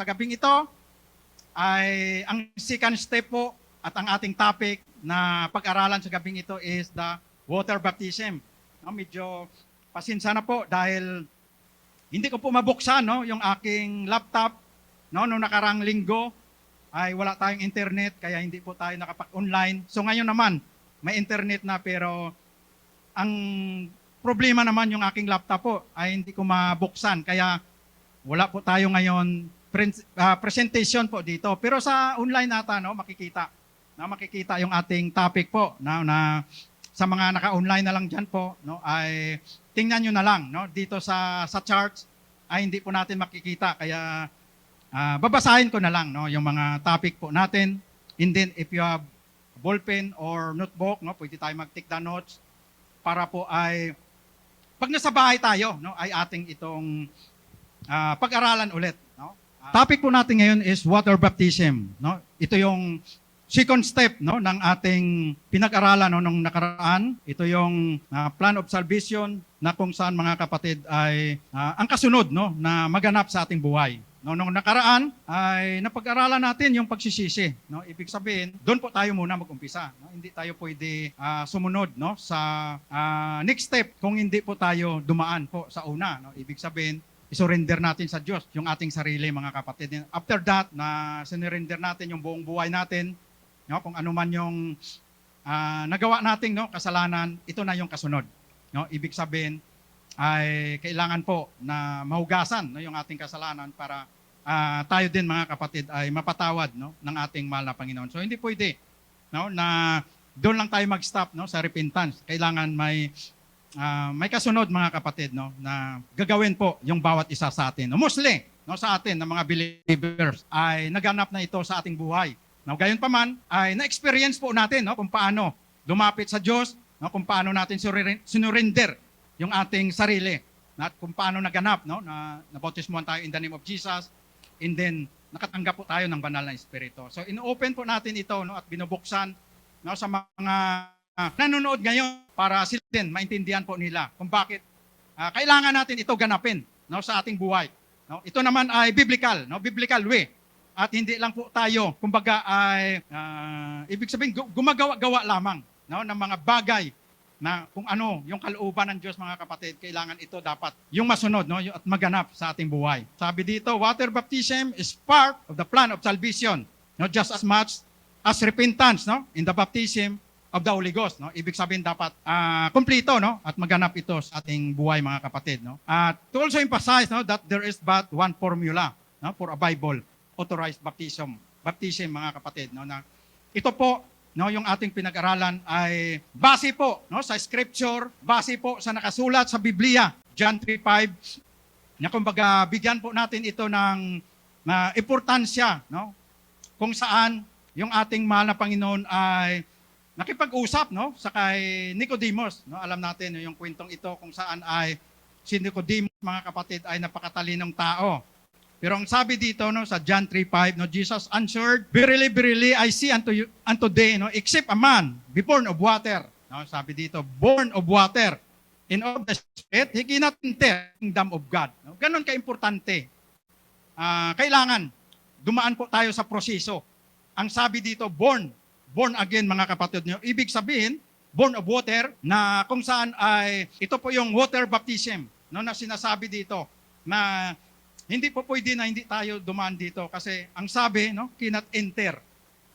sa gabing ito ay ang second step po at ang ating topic na pag-aralan sa gabing ito is the water baptism. No, medyo pasensya na po dahil hindi ko po mabuksan yung aking laptop noong nakarang linggo ay wala tayong internet kaya hindi po tayo nakapag-online. So ngayon naman may internet na pero ang problema naman yung aking laptop po ay hindi ko mabuksan kaya wala po tayo ngayon presentation po dito. Pero sa online nata makikita yung ating topic po na sa mga naka-online na lang diyan po ay tingnan niyo na lang dito sa charts ay hindi po natin makikita kaya babasahin ko na lang yung mga topic po natin. And then if you have ballpen or notebook, pwede tayo mag-take the notes para po ay pag nasa bahay tayo ay ating itong pag-aralan ulit. Topic po natin ngayon is water baptism. Ito yung second step ng ating pinag-aralan nung nakaraan. Ito yung plan of salvation na kung saan mga kapatid ay ang kasunod na maganap sa ating buhay. Nung nakaraan ay napag-aralan natin yung pagsisisi. Ibig sabihin, doon po tayo muna mag-umpisa. Hindi tayo pwede sumunod sa next step kung hindi po tayo dumaan po sa una. Ibig sabihin, isurrender natin sa Diyos yung ating sarili mga kapatid. After that, na sinurrender natin yung buong buhay natin, kung ano man yung nagawa nating kasalanan, ito na yung kasunod. Ibig sabihin, ay kailangan po na mahugasan yung ating kasalanan para tayo din mga kapatid ay mapatawad ng ating mahal na Panginoon. So hindi pwede na doon lang tayo mag-stop sa repentance. Kailangan may kasunod mga kapatid na gagawin po yung bawat isa sa atin. Mostly sa atin na mga believers ay naganap na ito sa ating buhay. Gayon pa man ay na-experience po natin kung paano lumapit sa Diyos, kung paano natin sinurrender yung ating sarili, at kung paano naganap, na nabautismuhan tayo in the name of Jesus, and then nakatanggap po tayo ng banal na Espiritu. So in-open po natin ito at binubuksan sa mga nanonood ngayon para sila din maintindihan po nila kung bakit kailangan natin ito ganapin sa ating buhay. Ito naman ay biblical way. At hindi lang po tayo, kumbaga ay ibig sabihin gumagawa-gawa lamang ng mga bagay na kung ano yung kalooban ng Diyos mga kapatid, kailangan ito dapat yung masunod at maganap sa ating buhay. Sabi dito, water baptism is part of the plan of salvation, just as much as repentance in the baptism of the Holy Ghost. Ibig sabihin dapat kumplito at maganap ito sa ating buhay mga kapatid. At to also emphasize that there is but one formula for a Bible authorized baptism mga kapatid. Na ito po yung ating pinag-aralan ay base po sa scripture, base po sa nakasulat sa Biblia, John 3:5, na kumbaga bigyan po natin ito ng importansya, kung saan yung ating mahal na Panginoon ay nakipag-usap sa kay Nicodemus. Alam natin yung kwentong ito kung saan ay si Nicodemus mga kapatid ay napakatalinong tao. Pero ang sabi dito sa John 3:5, Jesus answered, "Verily, verily, I say unto thee, except a man be born of water." Sabi dito, born of water and of the Spirit, he cannot enter the kingdom of God. Ganon ka-importante. Kailangan dumaan po tayo sa proseso. Ang sabi dito, born again mga kapatid nyo. Ibig sabihin, born of water, na kung saan ay, ito po yung water baptism na sinasabi dito, na hindi po pwede na hindi tayo dumaan dito kasi ang sabi, cannot enter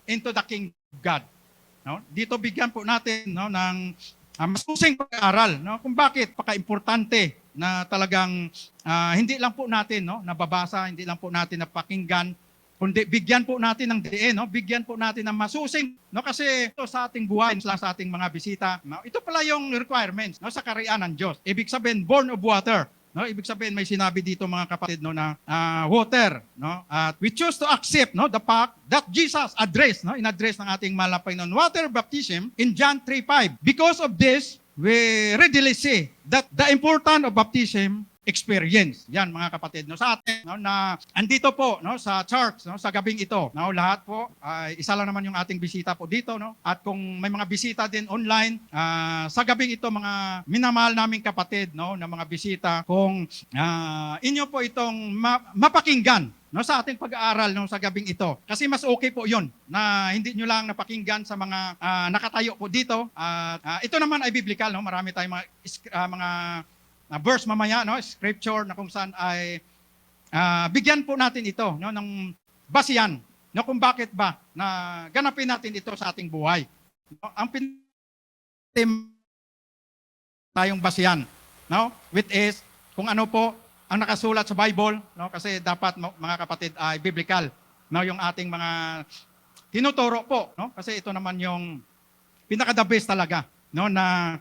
into the kingdom of God. Dito bigyan po natin ng masusing pag-aaral kung bakit paka-importante na talagang hindi lang po natin nababasa, hindi lang po natin napakinggan, kundi bigyan po natin ng diin, bigyan po natin ng masusing, kasi ito sa ating buhay, sa ating mga bisita, ito pala yung requirements sa kaharian ng Diyos. Ibig sabihin, born of water. Ibig sabihin, may sinabi dito mga kapatid na water. At we choose to accept the fact that Jesus addressed, in-address ng ating mahal na Panginoon, water baptism in John 3:5. Because of this, we readily see that the importance of baptism experience. Yan mga kapatid, no, sa atin, no, na andito po, no, sa church, no, sa gabing ito. No, lahat po ay isa lang naman yung ating bisita po dito, no. At kung may mga bisita din online, sa gabing ito mga minamahal naming kapatid, no, na mga bisita, kung inyo po itong mapakinggan, no, sa ating pag-aaral, no, sa gabing ito. Kasi mas okay po 'yon na hindi nyo lang napakinggan sa mga nakatayo po dito. Ito naman ay biblical, no. Marami tayong mga verse mamaya, no, scripture na kung saan ay bigyan po natin ito, no, ng basihan, no, kung bakit ba na ganapin natin ito sa ating buhay. No, ang tayong basihan, no, which is kung ano po ang nakasulat sa Bible, no, kasi dapat mga kapatid ay biblical, no, yung ating mga tinuturo po, no, kasi ito naman yung pinaka-the best talaga, no, na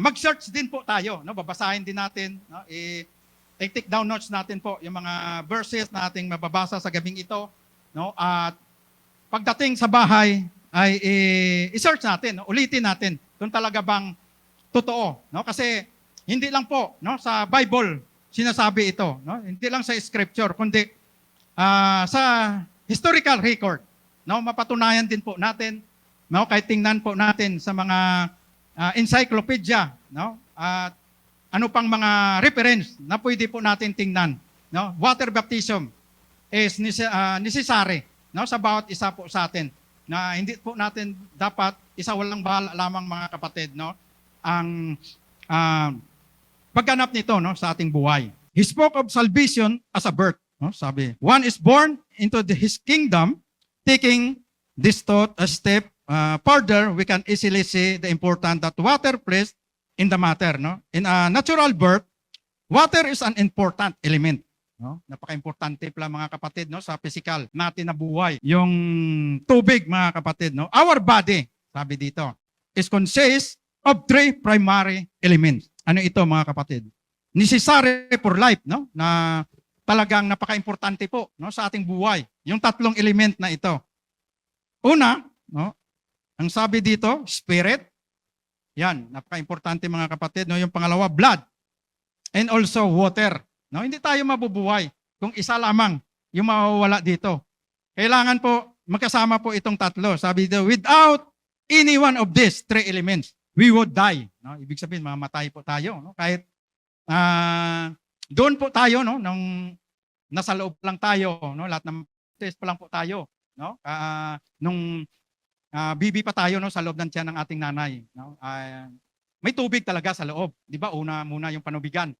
mag-search din po tayo, no? Babasahin din natin, no? I-take down notes natin po yung mga verses na ating mababasa sa gabing ito, no? At pagdating sa bahay ay i-search natin, no? Ulitin natin kung talaga bang totoo, no? Kasi hindi lang po, no, sa Bible sinasabi ito, no? Hindi lang sa scripture kundi sa historical record, no? Mapatunayan din po natin, no? Kahit tingnan po natin sa mga encyclopedia, no? At ano pang mga reference na pwede po natin tingnan, no? Water baptism is necessary, no, sa bawat isa po sa atin. Na hindi po natin dapat isa walang bahala lamang mga kapatid, no, ang pagganap nito, no, sa ating buhay. He spoke of salvation as a birth, no? Sabi, one is born into his kingdom. Taking this thought a step further, we can easily see the importance that water plays in the matter, no? In a natural birth, water is an important element, no? Napaka-importante pala mga kapatid, no, sa physical natin na buhay. Yung tubig mga kapatid, no? Our body, sabi dito, is consists of three primary elements. Ano ito mga kapatid? Necessary for life, no? Na talagang napaka-importante po, no, sa ating buhay. Yung tatlong element na ito. Una, no, ang sabi dito, spirit. Yan, napaka-importante mga kapatid, no? Yung pangalawa, blood. And also water. No, hindi tayo mabubuhay kung isa lamang yung mawawala dito. Kailangan po magkasama po itong tatlo. Sabi dito, without any one of these three elements, we would die. No, ibig sabihin mamatay po tayo, no? Kahit doon po tayo, no, nung nasa loob lang tayo, no, lahat ng test pa lang po tayo, no? Nung bibi pa tayo, no, sa loob ng tiyan ng ating nanay, no? May tubig talaga sa loob, 'di ba? Una muna yung panubigan.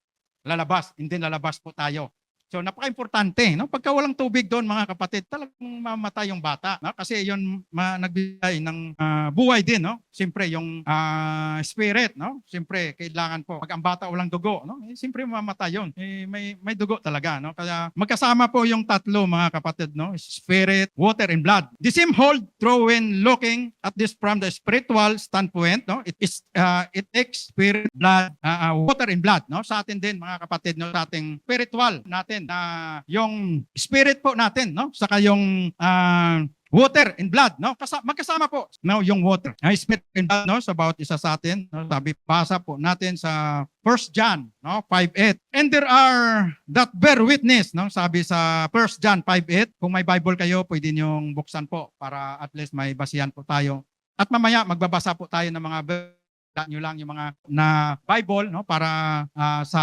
Lalabas, hindi lalabas po tayo. So napaka-importante, no? Pagka walang tubig doon mga kapatid, talagang mamatay yung bata, no? Kasi yun nagbigay ng buhay din, no? Siyempre yung spirit, no? Siyempre kailangan po pag ang bata walang dugo, no? Siyempre mamatay yun. May dugo talaga, no? Kaya magkasama po yung tatlo mga kapatid, no? Spirit, water and blood. The same hold true when looking at this from the spiritual standpoint, no? It takes spirit, blood, water and blood, no? Sa atin din mga kapatid, no? Sa ating spiritual natin na yung spirit po natin, no, saka yung water and blood, no, magkasama po, no, yung water, spirit and blood, no, sa bawat isa sa atin, no. Sabi, basa po natin sa 1 John, no, 5:8, and there are that bear witness, no, sabi sa 1 John 5:8, kung may Bible kayo, pwede niyong buksan po para at least may basihan po tayo. At mamaya magbabasa po tayo ng mga nyo lang yung mga na Bible, no, para sa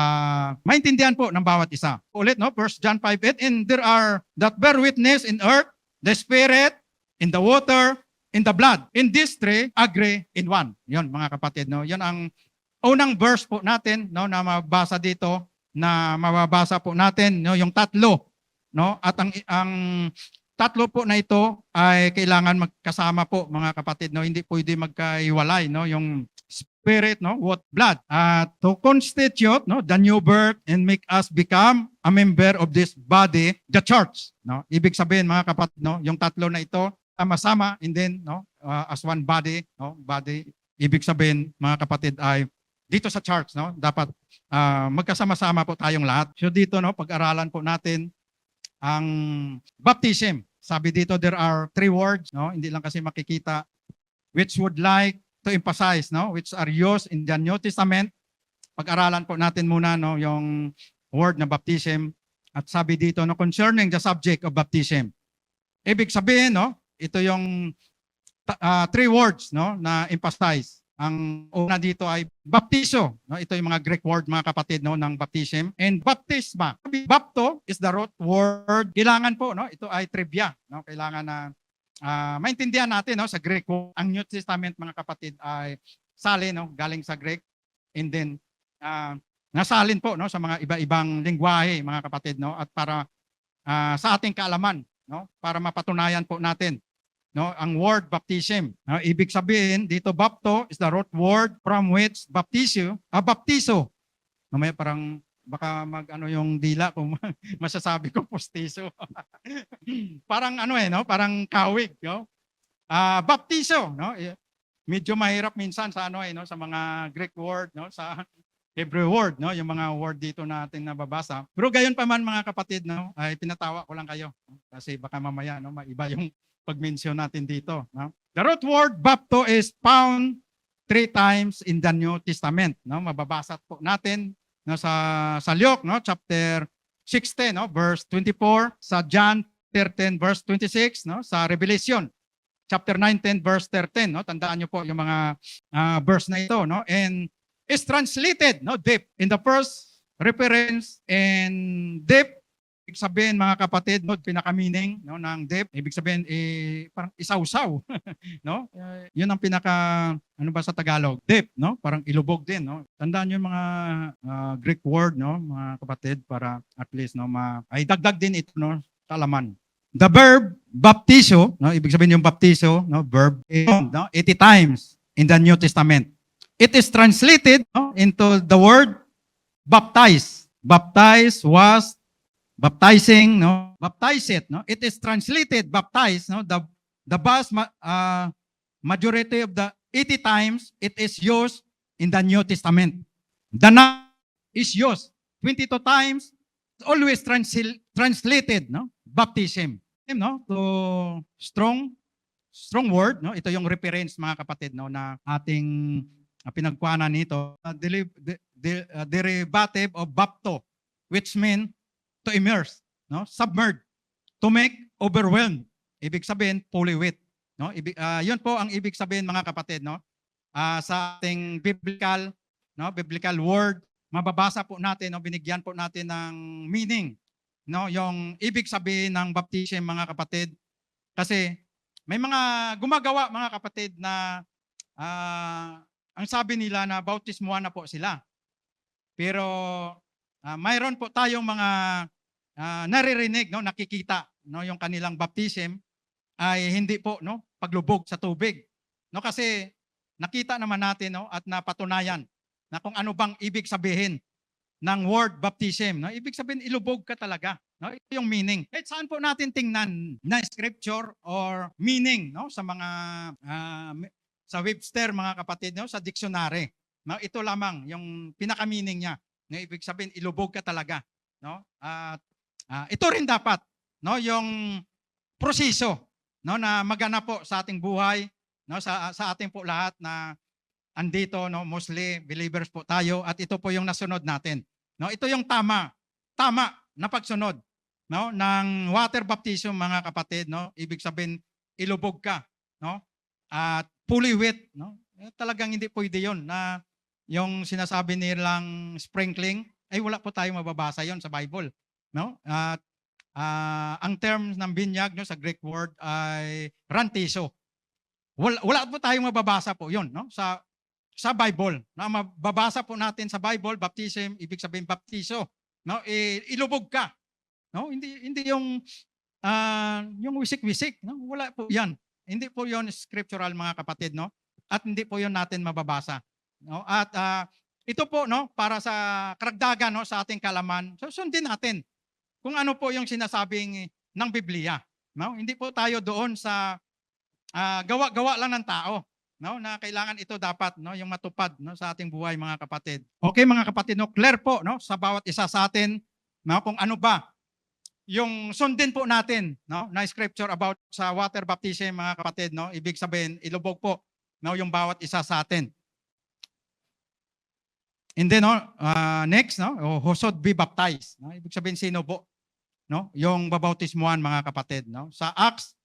maintindihan po ng bawat isa. Ulit, no, 1 John 5:8, and there are that bear witness in earth, the spirit, in the water, in the blood. In these three, agree in one. Yun mga kapatid, no. Yan ang unang verse po natin, no, na mababasa dito, na mababasa po natin, no, yung tatlo, no, at ang tatlo po na ito ay kailangan magkasama po mga kapatid, no. Hindi pwede magkaiwalay, no, yung spirit, no, what blood, to constitute, no, the new birth and make us become a member of this body, the church, no. Ibig sabihin mga kapatid, no, yung tatlo na ito sama-sama and then, no, as one body, no, body, ibig sabihin mga kapatid ay dito sa church, no, dapat magkasama-sama po tayong lahat. So dito, no, pag-aralan po natin ang baptism. Sabi dito there are three words, no, hindi lang kasi makikita, which would like to emphasize, no, which are used in the New Testament pag-aralan po natin muna no yung word na baptism at sabi dito no concerning the subject of baptism. Ibig sabihin no, ito yung three words no na emphasize. Ang una dito ay baptizo, no? Ito yung mga Greek word mga kapatid no ng baptism and baptisma. Bapto is the root word. Kailangan po no, ito ay trivia, no? Kailangan na maintindihan natin no sa Greek. Ang New Testament mga kapatid ay sali no, galing sa Greek and then nasalin po no sa mga iba-ibang lengguwahe mga kapatid no at para sa ating kaalaman no para mapatunayan po natin no ang word baptism. Ibig sabihin dito bapto is the root word from which baptizo. Mamaya parang baka mag-ano yung dila kung masasabi ko postizo. Parang ano no, parang kawig, no? Baptizo, no? Medyo mahirap minsan sa ano no, sa mga Greek word, no, sa Hebrew word, no, yung mga word dito natin nababasa. Pero gayon pa man mga kapatid, no, ay pinatawa ko lang kayo kasi baka mamaya no, maiba yung pag-mention natin dito, no? The root word bapto is found 3 times in the New Testament, no? Mababasa po natin no sa Luke no chapter 16 no verse 24, sa John 13 verse 26 no, sa Revelation chapter 19 verse 13 no. Tandaan niyo po yung mga verse na ito no, and is translated no deep in the first reference and deep. Ibig sabihin mga kapatid, no, pinaka-meaning no, ng deep, ibig sabihin parang isawsaw. No? Yun ang pinaka, ano ba sa Tagalog? Deep, no? Parang ilubog din. No? Tandaan yung mga Greek word, no, mga kapatid, para at least no, ay dagdag din ito no, sa alaman. The verb baptizo, no, ibig sabihin yung baptizo, no, verb, no, 80 times in the New Testament. It is translated no, into the word baptize. Baptize was baptizing, no? Baptize it, no? It is translated baptize, no? The vast majority of the 80 times it is used in the New Testament. The noun is used 22 times, always translated, no? Baptism, no? To strong word, no? Ito yung reference mga kapatid, no, na ating pinagkuhanan nito. Derivative of bapto, which mean to immerse, no? Submerge, to make overwhelmed. Ibig sabihin, fully with, no? Yun po ang ibig sabihin mga kapatid, no? Sa ating biblical word, mababasa po natin, no? Binigyan po natin ng meaning, no? Yung ibig sabihin ng baptism mga kapatid. Kasi may mga gumagawa mga kapatid na ang sabi nila na bautismuhan na po sila. Pero mayroon po tayong mga naririnig, no, nakikita, no, yung kanilang baptism ay hindi po, no, paglubog sa tubig. No, kasi nakita naman natin, no, at napatunayan na kung ano bang ibig sabihin ng word baptism, no? Ibig sabihin ilubog ka talaga, no? Ito yung meaning. Kahit saan po natin tingnan na scripture or meaning, no, sa mga sa Webster mga kapatid, no, sa dictionary, no, ito lamang yung pinaka-meaning niya. No, ibig sabihin ilubog ka talaga, no? At ito rin dapat, no, yung proseso, no, na maganap po sa ating buhay, no, sa ating po lahat na andito, no, mostly believers po tayo at ito po yung nasunod natin. No, ito yung tama na pagsunod, no, ng water baptism mga kapatid, no. Ibig sabihin ilubog ka, no? At fully with, no? Talagang hindi pwede 'yon na yung sinasabi nilang sprinkling ay wala po tayong mababasa 'yon sa Bible, no? At ang term ng binyag, no, sa Greek word ay rantiso. Wala po tayong mababasa po 'yon, no? Sa Bible. Na mababasa po natin sa Bible, baptism, ibig sabihin baptizo, no? Ilubog ka, no? Hindi yung wisik-wisik, no? Wala po 'yan. Hindi po 'yon scriptural mga kapatid, no? At hindi po 'yon natin mababasa, no? At ito po, no, para sa karagdagan, no, sa ating kalaman. So sundin natin kung ano po yung sinasabing ng Biblia, no? Hindi po tayo doon sa gawa-gawa lang ng tao, no, na kailangan ito dapat, no, yung matupad, no, sa ating buhay mga kapatid. Okay mga kapatid, no, clear po, no, sa bawat isa sa atin, no, kung ano ba yung sundin po natin, no, na scripture about sa water baptism mga kapatid, no. Ibig sabihin ilubog po, no, yung bawat isa sa atin. And then next, no, who should be baptized. No? Ibig sabihin sino po, no? Yung babautismuhan, mga kapatid, no? Sa Acts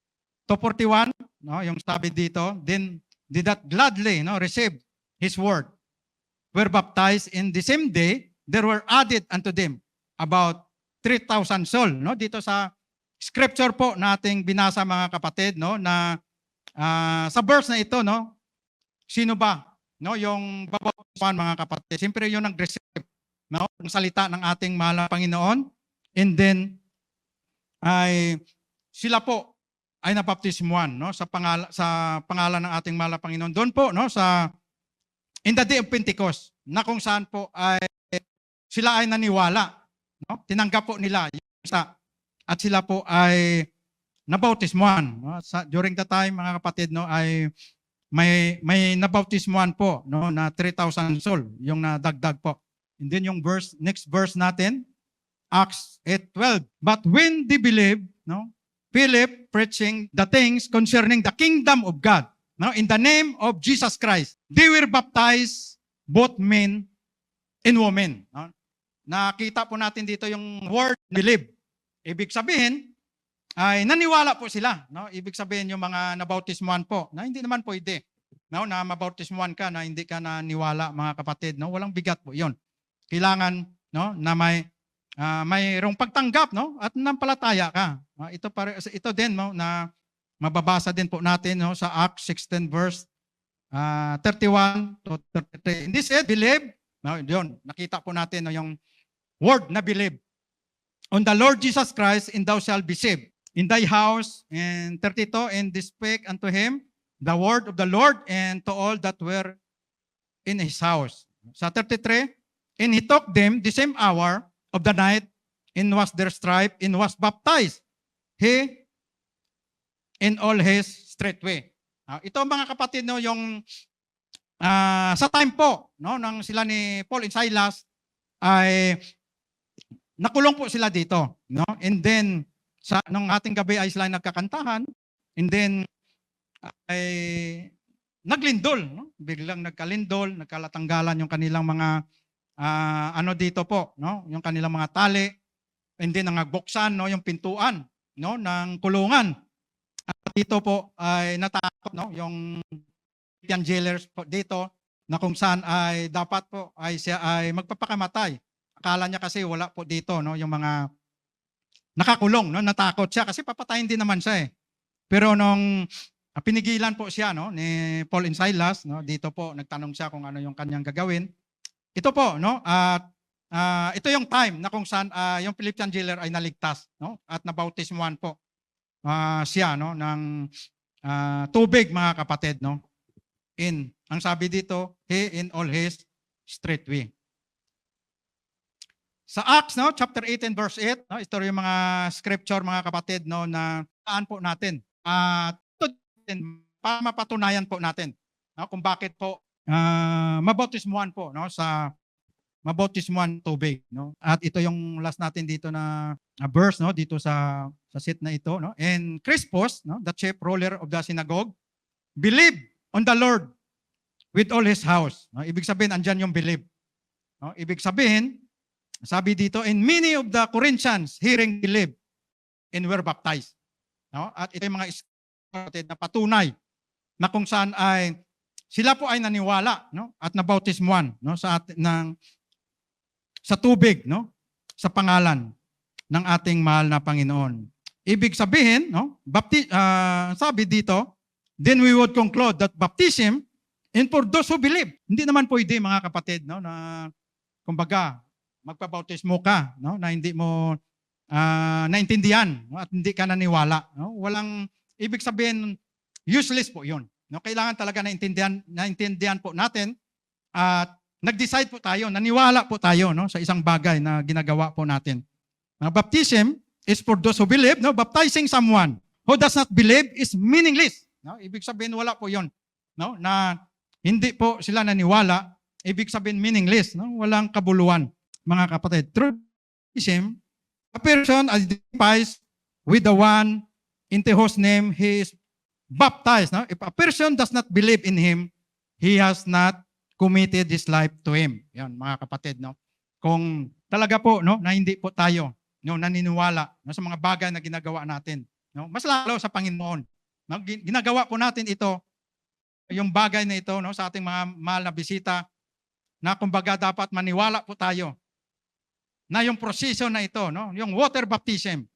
2:41, no, yung sabi dito, then did that gladly, no, receive his word, were baptized in the same day, there were added unto them about 3,000 souls, no? Dito sa scripture po nating binasa, mga kapatid, no, na sa verse na ito, no, sino ba, no, yung babautismuhan, mga kapatid? Siyempre yun ang receive, no, ang salita ng ating mahal na Panginoon, and then ay sila po ay nabaptismuhan, no, sa pangalan ng ating mahal na Panginoon. Doon po, no, sa in the day of Pentecost, na kung saan po ay sila ay naniwala, no? Tinanggap po nila yung isa, at sila po ay nabautismuhan, no? During the time, mga kapatid, no, ay may nabautismuhan po, no, na 3,000 soul yung nadagdag po. And then yung next verse natin, Acts 8:12. But when they believed, no, Philip preaching the things concerning the kingdom of God, no, in the name of Jesus Christ, they were baptized, both men and women. No? Nakita po natin dito yung word believe. Ibig sabihin, ay naniwala po sila. No? Ibig sabihin yung mga nabautismuhan po, na hindi naman pwede, no, na mabautismuhan ka na hindi ka naniwala, mga kapatid. No? Walang bigat po yon. Kailangan, no, na mayroong pagtanggap, no, at nampalataya ka. Ito din, no, na mababasa din po natin, no, sa Acts 16 verse 31 to 33. And this said, believe, no, yun, nakita po natin, no, yung word na believe. On the Lord Jesus Christ, and thou shalt be saved in thy house. And 32, and they spake unto him the word of the Lord, and to all that were in his house. Sa 33, and he took them the same hour of the night, and was their stripe, and was baptized, he in all his straightway. Ito, mga kapatid, no, yung sa time po, no, nang sila ni Paul and Silas ay nakulong po sila dito, no? And then nung ating gabi ay sila nagkakantahan, and then ay naglindol, no? Biglang nagkalindol, nagkalatanggalan yung kanilang mga dito po, no? Yung kanilang mga tali, and then nagbuksan, no, yung pintuan, no, ng kulungan. At dito po ay natakot, no, yung jailers po dito, na kung saan ay dapat po ay siya ay magpapakamatay. Akala niya kasi wala po dito, no, yung mga nakakulong, no, natakot siya kasi papatayin din naman siya, eh. Pero nung pinigilan po siya, no, ni Paul and Silas, no, dito po nagtanong siya kung ano yung kanyang gagawin. Ito po, no, at ito yung time na kung saan yung Philippian jailer ay naligtas, no, at nabautismuhan po siya, no, ng tubig, mga kapatid, no. Ang sabi dito, he in all his straightway. Sa Acts, no, chapter 18 verse 8, no, ito yung mga scripture, mga kapatid, no, na saan po natin. Para mapatunayan po natin, no, kung bakit po mabautismuhan po, no, sa mabautismuhan tubig, no. At ito yung last natin dito na verse, no, dito sa set na ito, no. And Crispus, no, the chief ruler of the synagogue, believed on the Lord with all his house. No, ibig sabihin andyan yung believe. No, ibig sabihin, sabi dito, and many of the Corinthians hearing believed and were baptized. No, at ito yung mga na patunay na kung saan ay sila po ay naniwala, no, at nabautismuhan, no, sa tubig, no, sa pangalan ng ating mahal na Panginoon. Ibig sabihin, no, sabi dito, then we would conclude that baptism and for those who believe. Hindi naman pwede, mga kapatid, no, na kumbaga magpabautismo ka, no, na hindi mo naintindihan, no, at hindi ka naniwala, no. Walang ibig sabihin, useless po 'yon. No, kailangan talaga naintindihan po natin at nag-decide po tayo, naniwala po tayo, no, sa isang bagay na ginagawa po natin. Baptism is for those who believe, no. Baptizing someone who does not believe is meaningless. No, ibig sabihin wala po 'yon, no, na hindi po sila naniwala, ibig sabihin meaningless, no, walang kabuluhan, mga kapatid. Through baptism, a person identifies with the one into whose name he is baptized. No? If a person does not believe in him, he has not committed his life to Him. Yan, mga kapatid, no? Kung talaga po, no, na hindi po tayo, no, naniniwala, no, sa mga bagay na ginagawa natin, no, mas lalo sa Panginoon. No, ginagawa po natin ito, yung bagay na ito, no, sa ating mga mahal na bisita, na kumbaga dapat maniwala po tayo na yung proseso na ito, no, yung water baptism,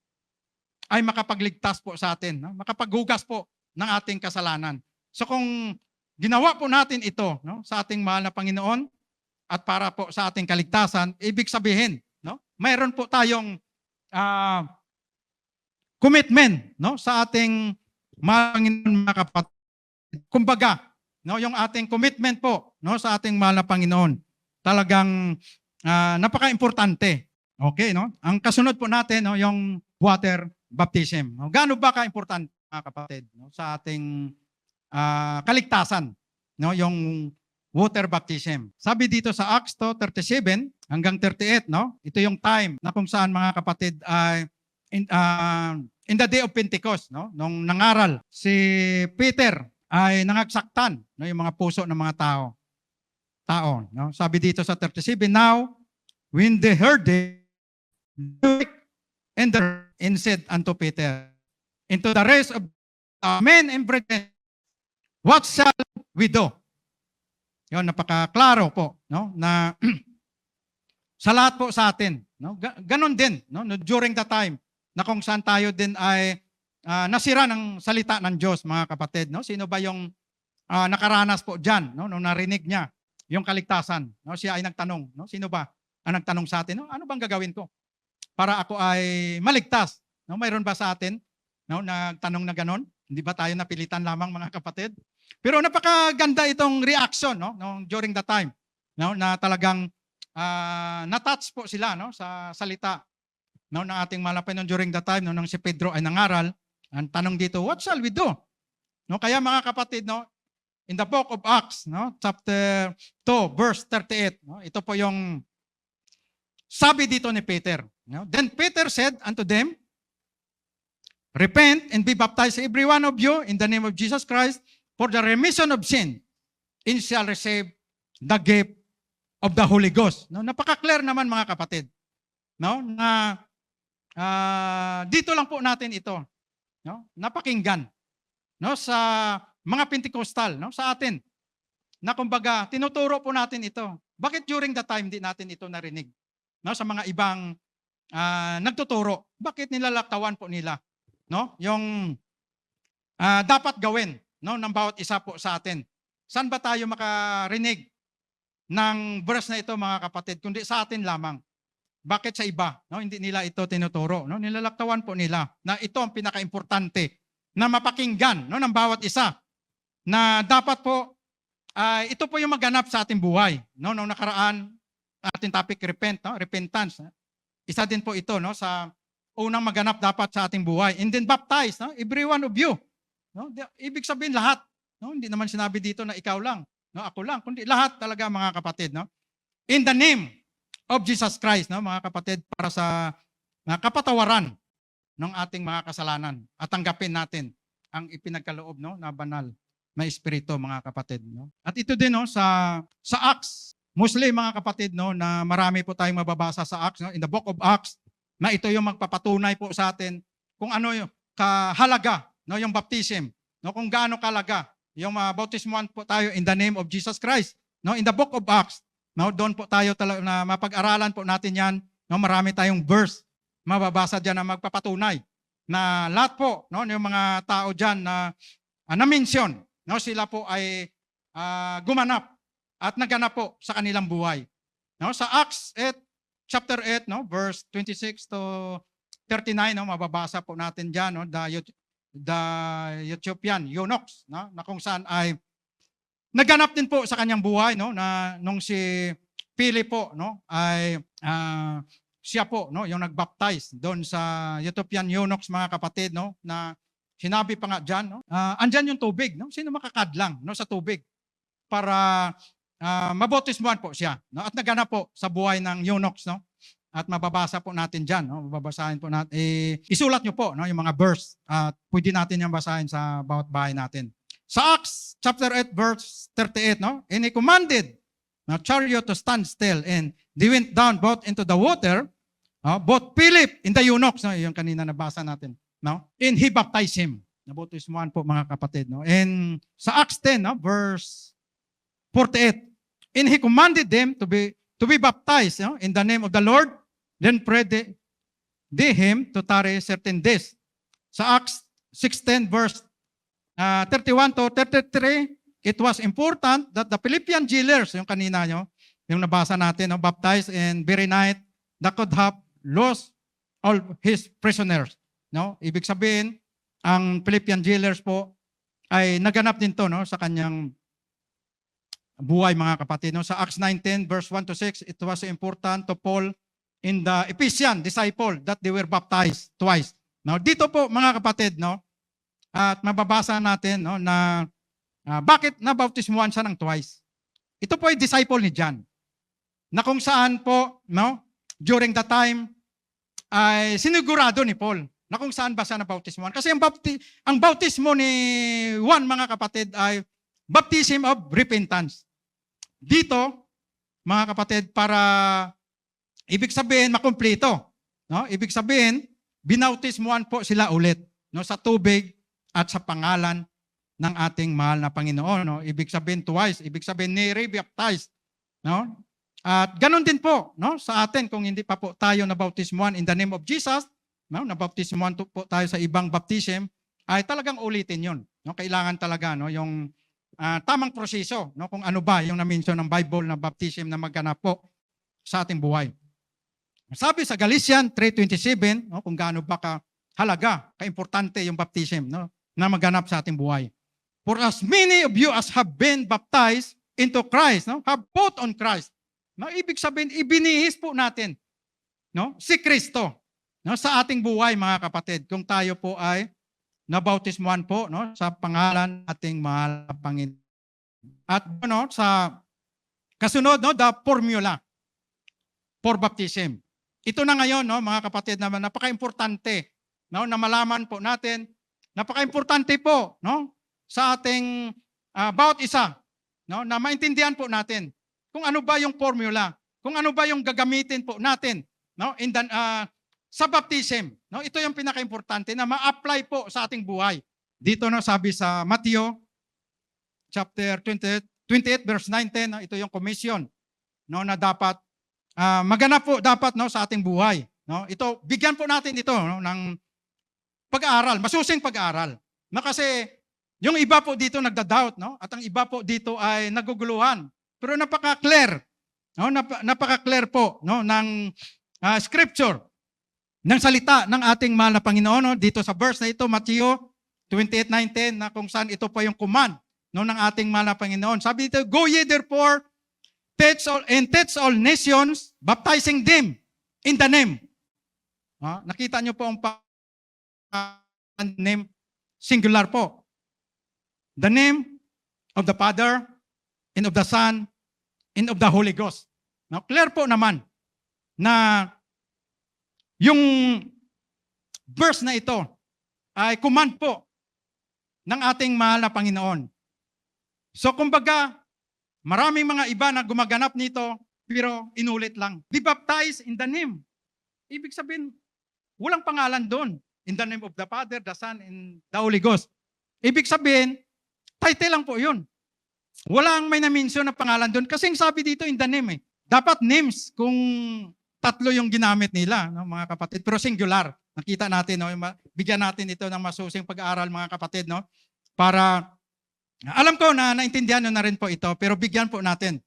ay makapagligtas po sa atin, no, makapaghugas po ng ating kasalanan. So kung ginawa po natin ito, no, sa ating mahal na Panginoon at para po sa ating kaligtasan, ibig sabihin, no, mayroon po tayong commitment, no, sa ating mahal na Panginoon, mga kapatid. Kumbaga, no, yung ating commitment po, no, sa ating mahal na Panginoon, talagang napaka-importante. Okay, no? Ang kasunod po natin, no, yung water baptism. No? Gaano ba ka-importante, mga kapatid, no, sa ating kaligtasan, no, yung water baptism. Sabi dito sa Acts 2:37 hanggang 38, no, ito yung time na kung saan, mga kapatid, ay in the day of Pentecost, no, nung nangaral si Peter, ay nangagsaktan, no, yung mga puso ng mga tao, no. Sabi dito sa 37, now when they heard it, and said unto Peter, into the rest of men and brethren, what shall we do? Yun, napaka-klaro po, no, na sa lahat po sa atin, no, ganon din, no, during the time na kung saan tayo din ay nasira ng salita ng Diyos, mga kapatid, no? Sino ba yung nakaranas po diyan, no, nung narinig niya yung kaligtasan, no? Siya ay nagtanong, no? Sino ba ang nagtanong sa atin, no? Ano bang gagawin ko para ako ay maligtas? No, mayroon ba sa atin, no, nagtanong na ganon? Hindi ba tayo napilitan lamang, mga kapatid? Pero napakaganda itong reaction, no, during the time, no, na talagang na-touch po sila, no, sa salita, no, ng ating mahal na Panginoon during the time, no, nang si Pedro ay nangaral. Ang tanong dito, what shall we do? No, kaya, mga kapatid, no, in the book of Acts, no, chapter 2, verse 38, no, ito po yung sabi dito ni Peter. No? Then Peter said unto them, repent and be baptized every one of you in the name of Jesus Christ for the remission of sin, and shall receive the gift of the Holy Ghost. No, napaka-clear naman, mga kapatid, no, na dito lang po natin ito, no, napakinggan, no, sa mga Pentecostal, no, sa atin, na kumbaga tinuturo po natin ito. Bakit during the time di natin ito narinig, no, sa mga ibang nagtuturo? Bakit nilalaktawan po nila, no, yung dapat gawin, no, ng bawat isa po sa atin? Saan ba tayo makarinig ng verse na ito, mga kapatid, kundi sa atin lamang? Bakit sa iba, no, hindi nila ito tinuturo? No? Nilalaktawan po nila na ito ang pinaka-importante na mapakinggan, no, ng bawat isa, na dapat po ito po yung maganap sa ating buhay. No, nung nakaraan, ating topic repentance. Isa din po ito, no, sa unang maganap dapat sa ating buhay. And then baptize, no, every one of you. No, ibig sabihin lahat. No, hindi naman sinabi dito na ikaw lang, no, ako lang, kundi lahat talaga, mga kapatid, no. In the name of Jesus Christ, no, mga kapatid, para sa kapatawaran ng ating mga kasalanan at tanggapin natin ang ipinagkaloob, no, na banal na espiritu, mga kapatid, no. At ito din, no, sa Acts, mostly, mga kapatid, no, na marami po tayong mababasa sa Acts, no, in the book of Acts, na ito yung magpapatunay po sa atin kung ano yung kahalaga, no, yung baptism, no, kung gaano kalaga yung bautismuhan po tayo in the name of Jesus Christ, no, in the book of Acts. No, doon po tayo na mapag-aralan po natin yan. No, marami tayong verse mababasa diyan na magpapatunay na lahat po, no, yung mga tao diyan na na-mention, no, sila po ay gumanap at naganap po sa kanilang buhay. No, sa Acts 8, chapter 8, no, verse 26 to 39, no, mababasa po natin diyan, no, the Ethiopian eunuchs, no, na kung saan ay naganap din po sa kanyang buhay, no, na nung si Philip po, no, ay siya po, no, yung nagbaptize doon sa Ethiopian eunuchs, mga kapatid, no, na sinabi pa nga diyan, no, andyan yung tubig, no, sino makakadlang, no, sa tubig para mabautismuhan po siya, no, at naganap po sa buhay ng eunuchs, no. At mababasa po natin diyan, no, mababasahin po natin, isulat niyo po, no, yung mga verse at pwede natin yung basahin sa bawat bahay natin. Sa Acts chapter 8 verse 38, no, and he commanded na chariot to stand still, and they went down both into the water, both Philip and the eunuchs, no, yung kanina nabasa natin, no, and he baptized him. Nabautismuhan po mga kapatid, no, and sa Acts 10, no, verse 48, and he commanded them to be baptized, no, in the name of the Lord, then prayed they him to tarry certain days. Sa Acts 16 verse 31 to 33, it was important that the Philippian jailers, yung kanina nyo, yung nabasa natin, no, baptized, and very night that could have lost all his prisoners. No? Ibig sabihin, ang Philippian jailers po ay naganap din to, no, sa kanyang buhay mga kapatid. No? Sa Acts 19 verse 1 to 6, it was important to Paul in the Ephesian disciple that they were baptized twice. No? Dito po mga kapatid, no, at mababasa natin, no, na bakit nabautismuhan siya ng twice. Ito po ay disciple ni John, na kung saan po, no, during the time ay sinigurado ni Paul na kung saan ba siya nabautismuhan. Kasi ang bautismo ni Juan mga kapatid ay baptism of repentance. Dito mga kapatid, para ibig sabihin makumpleto, no? Ibig sabihin binautismuhan po sila ulit, no, sa tubig at sa pangalan ng ating mahal na Panginoon, no? Ibig sabihin twice, ibig sabihin ni-rebaptized, no? At ganun din po, no, sa atin kung hindi pa po tayo nabautismuhan in the name of Jesus, no, nabautismuhan po tayo sa ibang baptism, ay talagang ulitin 'yon, no? Kailangan talaga, no, yung tamang proseso, no, kung ano ba yung na-mention ng Bible na baptism na magganap po sa ating buhay. Sabi sa Galatians 3:27, no, kung gaano ba kahalaga, kaimportante yung baptism, no, na magganap sa ating buhay. For as many of you as have been baptized into Christ, no, have put on Christ. No, ibig sabihin, ibinihis po natin, no, si Kristo, no, sa ating buhay mga kapatid, kung tayo po ay nabautismuhan po, no, sa pangalan ating mahal na Panginoon. At no, sa kasunod, no, the formula for baptism. Ito na ngayon, no, mga kapatid, naman napaka-importante, no, na malaman po natin, napaka-importante po, no, sa ating bawat isa, no, na maintindihan po natin kung ano ba yung formula, kung ano ba yung gagamitin po natin, no, in the, sa baptism. No, ito yung pinaka-importante na ma-apply po sa ating buhay. Dito, no, sabi sa Matthew chapter 28 verse 19, no, ito yung commission, no, na dapat maganap po dapat, no, sa ating buhay, no. Ito, bigyan po natin ito, no, ng pag-aaral, masusing pag-aaral. No, kasi yung iba po dito nagda-doubt, no, at ang iba po dito ay naguguluhan. Pero napaka-clear, no, napaka-clear po, no, ng scripture, ng salita ng ating mahal na Panginoon, no, dito sa verse na ito, Matthew 28:19, na kung saan ito pa yung command, no, ng ating mahal na Panginoon. Sabi dito, go ye therefore teach all nations, baptizing them in the name. Nakita nyo po ang name, singular po. The name of the Father, and of the Son, and of the Holy Ghost. Now, clear po naman na yung verse na ito ay command po ng ating mahal na Panginoon. So, kumbaga, maraming mga iba na gumaganap nito, pero inulit lang. Be baptized in the name. Ibig sabihin, walang pangalan doon. In the name of the Father, the Son, and the Holy Ghost. Ibig sabihin, title lang po yun. Walang may na-mention na pangalan doon. Kasi sabi dito, in the name eh. Dapat names kung tatlo yung ginamit nila, no, mga kapatid. Pero singular. Nakita natin, no, bigyan natin ito ng masusing pag-aaral, mga kapatid, no, para alam ko na naintindihan nyo na rin po ito, pero bigyan po natin.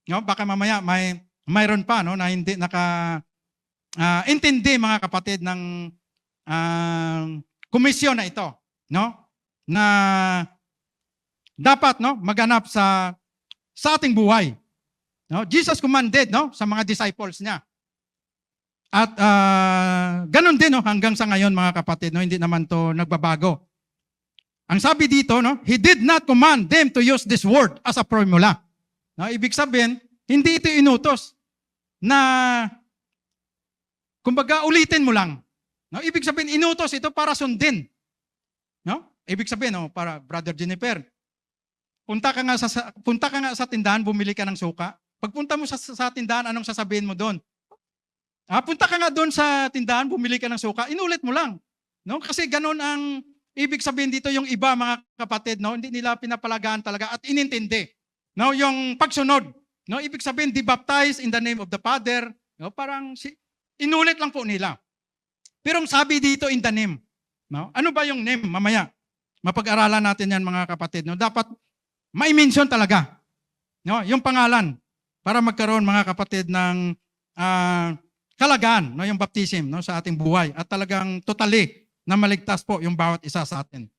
No? Baka mamaya mayroon pa, no, na hindi intindi mga kapatid ng komisyon na ito, no? Na dapat, no, maganap sa ating buhay. No? Jesus commanded, no, sa mga disciples niya. At ganun din, no, hanggang sa ngayon mga kapatid, no, hindi naman to nagbabago. Ang sabi dito, no, he did not command them to use this word as a formula. No, ibig sabihin, hindi ito inutos na kumbaga ulitin mo lang. No, ibig sabihin, inutos ito para sundin. No? Ibig sabihin, no, para Brother Jennifer, punta ka nga sa tindahan, bumili ka ng suka. Pagpunta mo sa tindahan, anong sasabihin mo doon? Punta ka nga doon sa tindahan, bumili ka ng suka, inulit mo lang. No? Kasi ganun ang ibig sabihin dito, yung iba mga kapatid, no? Hindi nila pinapalagaan talaga at inintindi. No? Yung pagsunod. No? Ibig sabihin, debaptize in the name of the Father. No? Parang inulit lang po nila. Pero sabi dito in the name. No? Ano ba yung name? Mamaya, mapag-aralan natin yan mga kapatid. No? Dapat ma-mention talaga. No? Yung pangalan. Para magkaroon mga kapatid ng kalagaan, no, yung baptism, no, sa ating buhay at talagang totally na maligtas po yung bawat isa sa atin.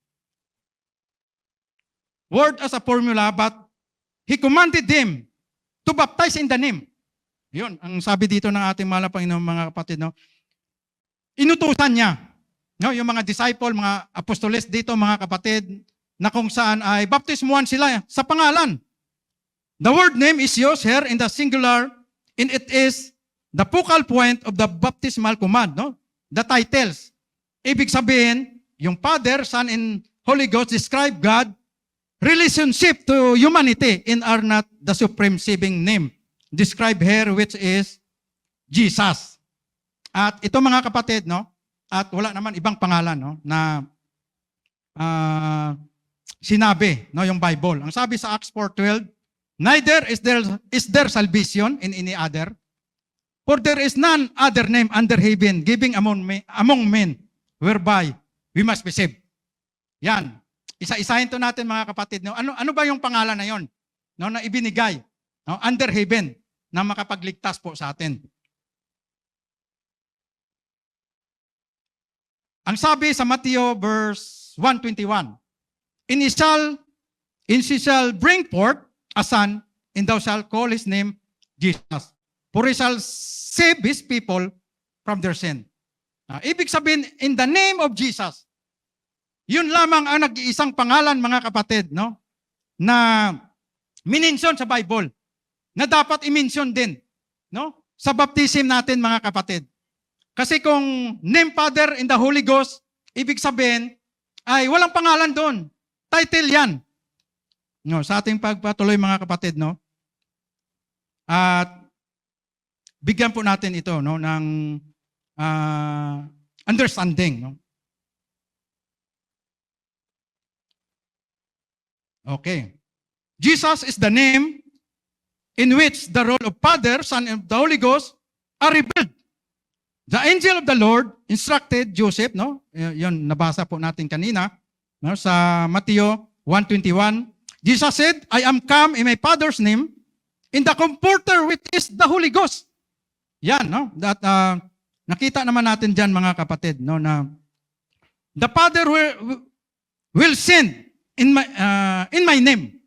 Word as a formula, but He commanded them to baptize in the name. Yun, ang sabi dito ng ating mahal na Panginoon mga kapatid, no, inutusan niya, no, yung mga disciple, mga apostoles dito mga kapatid, na kung saan ay baptismuhan sila sa pangalan. The word name is used here in the singular, and it is the focal point of the baptismal command, no? The titles. Ibig sabihin, yung Father, Son, and Holy Ghost describe God relationship to humanity and are not the supreme saving name described here, which is Jesus. At ito mga kapatid, no? At wala naman ibang pangalan, no, na sinabi, no, yung Bible. Ang sabi sa Acts 4:12, neither is there salvation in any other, for there is none other name under heaven given among men whereby we must be saved. Yan. Isa-isahin to natin mga kapatid. No? Ano ba yung pangalan na yon, no, na ibinigay, no, under heaven na makapagligtas po sa atin? Ang sabi sa Matthew verse 1:21, and he shall bring forth a son, and thou shalt call his name Jesus. For he shall save his people from their sin. Ibig sabihin, in the name of Jesus, yun lamang ang nag-iisang pangalan mga kapatid, no, na minensyon sa Bible, na dapat i-mention din, no, sa baptism natin mga kapatid. Kasi kung name Father and the Holy Ghost, ibig sabihin, ay walang pangalan doon. Title yan. No, sa ating pagpatuloy mga kapatid, no? At bigyan po natin ito, no, ng understanding, no? Okay. Jesus is the name in which the role of Father, Son, and the Holy Ghost are revealed. The angel of the Lord instructed Joseph, no? Yun nabasa po natin kanina, no, sa Matthew 1:21. Jesus said, I am come in my Father's name, in the Comforter which is the Holy Ghost. Yan, no? That, nakita naman natin dyan mga kapatid, no, na the Father will send in my name.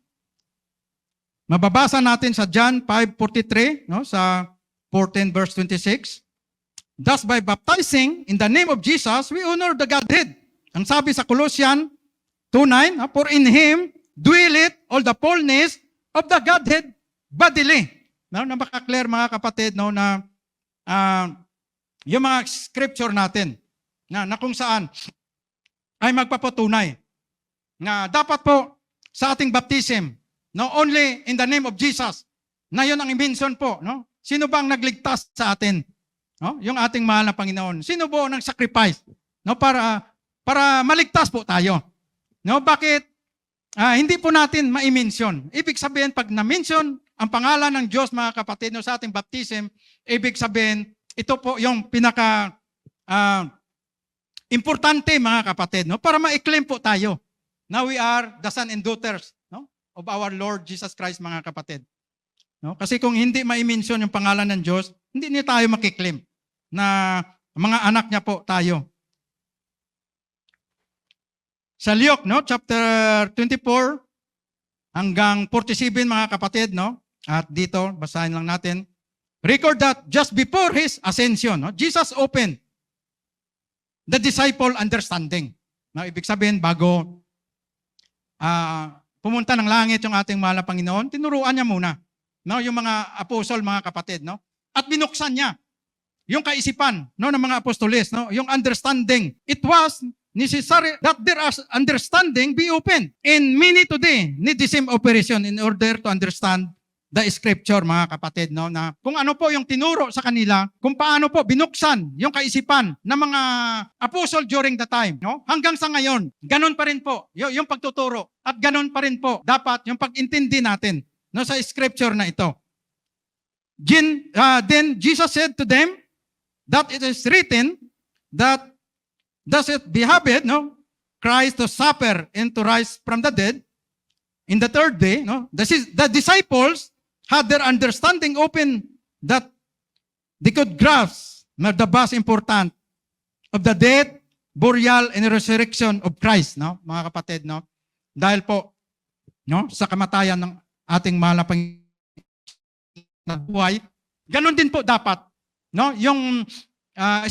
Mababasa natin sa John 5:43, no, sa 14 verse 26. Thus by baptizing in the name of Jesus, we honor the Godhead. Ang sabi sa Colossians 2:9, for in Him dwelleth all the fullness of the Godhead bodily. No, napaka-clear mga kapatid, no, na yung mga scripture natin na kung saan ay magpapatunay na dapat po sa ating baptism, no, only in the name of Jesus, na yun ang i-mention po, no? Sino bang nagligtas sa atin? No? Yung ating mahal na Panginoon. Sino po nang sacrifice, no, para maligtas po tayo? No, bakit hindi po natin ma-mention? Ibig sabihin, pag na-mention ang pangalan ng Diyos mga kapatid, no, sa ating baptism, ibig sabihin, ito po yung pinaka importante mga kapatid, no, para ma-claim po tayo. Now we are the son and daughters, no, of our Lord Jesus Christ mga kapatid. No? Kasi kung hindi ma-mention yung pangalan ng Diyos, hindi niya tayo makiklaim na mga anak niya po tayo. Sa Luke, no, chapter 24 hanggang 47 mga kapatid, no? At dito basahin lang natin. Record that just before his ascension, no, Jesus opened the disciple understanding. No, ibig sabihin bago pumunta ng langit yung ating mahal na Panginoon, tinuruan niya muna, no, yung mga apostol, mga kapatid, no? At binuksan niya yung kaisipan, no, ng mga apostoles, no, yung understanding. It was necessary that their understanding be open. And many today need the same operation in order to understand the scripture, mga kapatid, no, na kung ano po yung tinuro sa kanila, kung paano po binuksan yung kaisipan ng mga apostle during the time, no? Hanggang sa ngayon, ganun pa rin po yung pagtuturo at ganun pa rin po dapat yung pag-intindi natin, no, sa scripture na ito. Then Jesus said to them that it is written that thus it behaved, no, Christ to suffer and to rise from the dead in the third day, no? The disciples had their understanding open that they could grasp the vast importance of the death, burial, and resurrection of Christ, no, mga kapatid, no? Dahil po, no, sa kamatayan ng ating mahal na buhay, ganun din po dapat, no, yung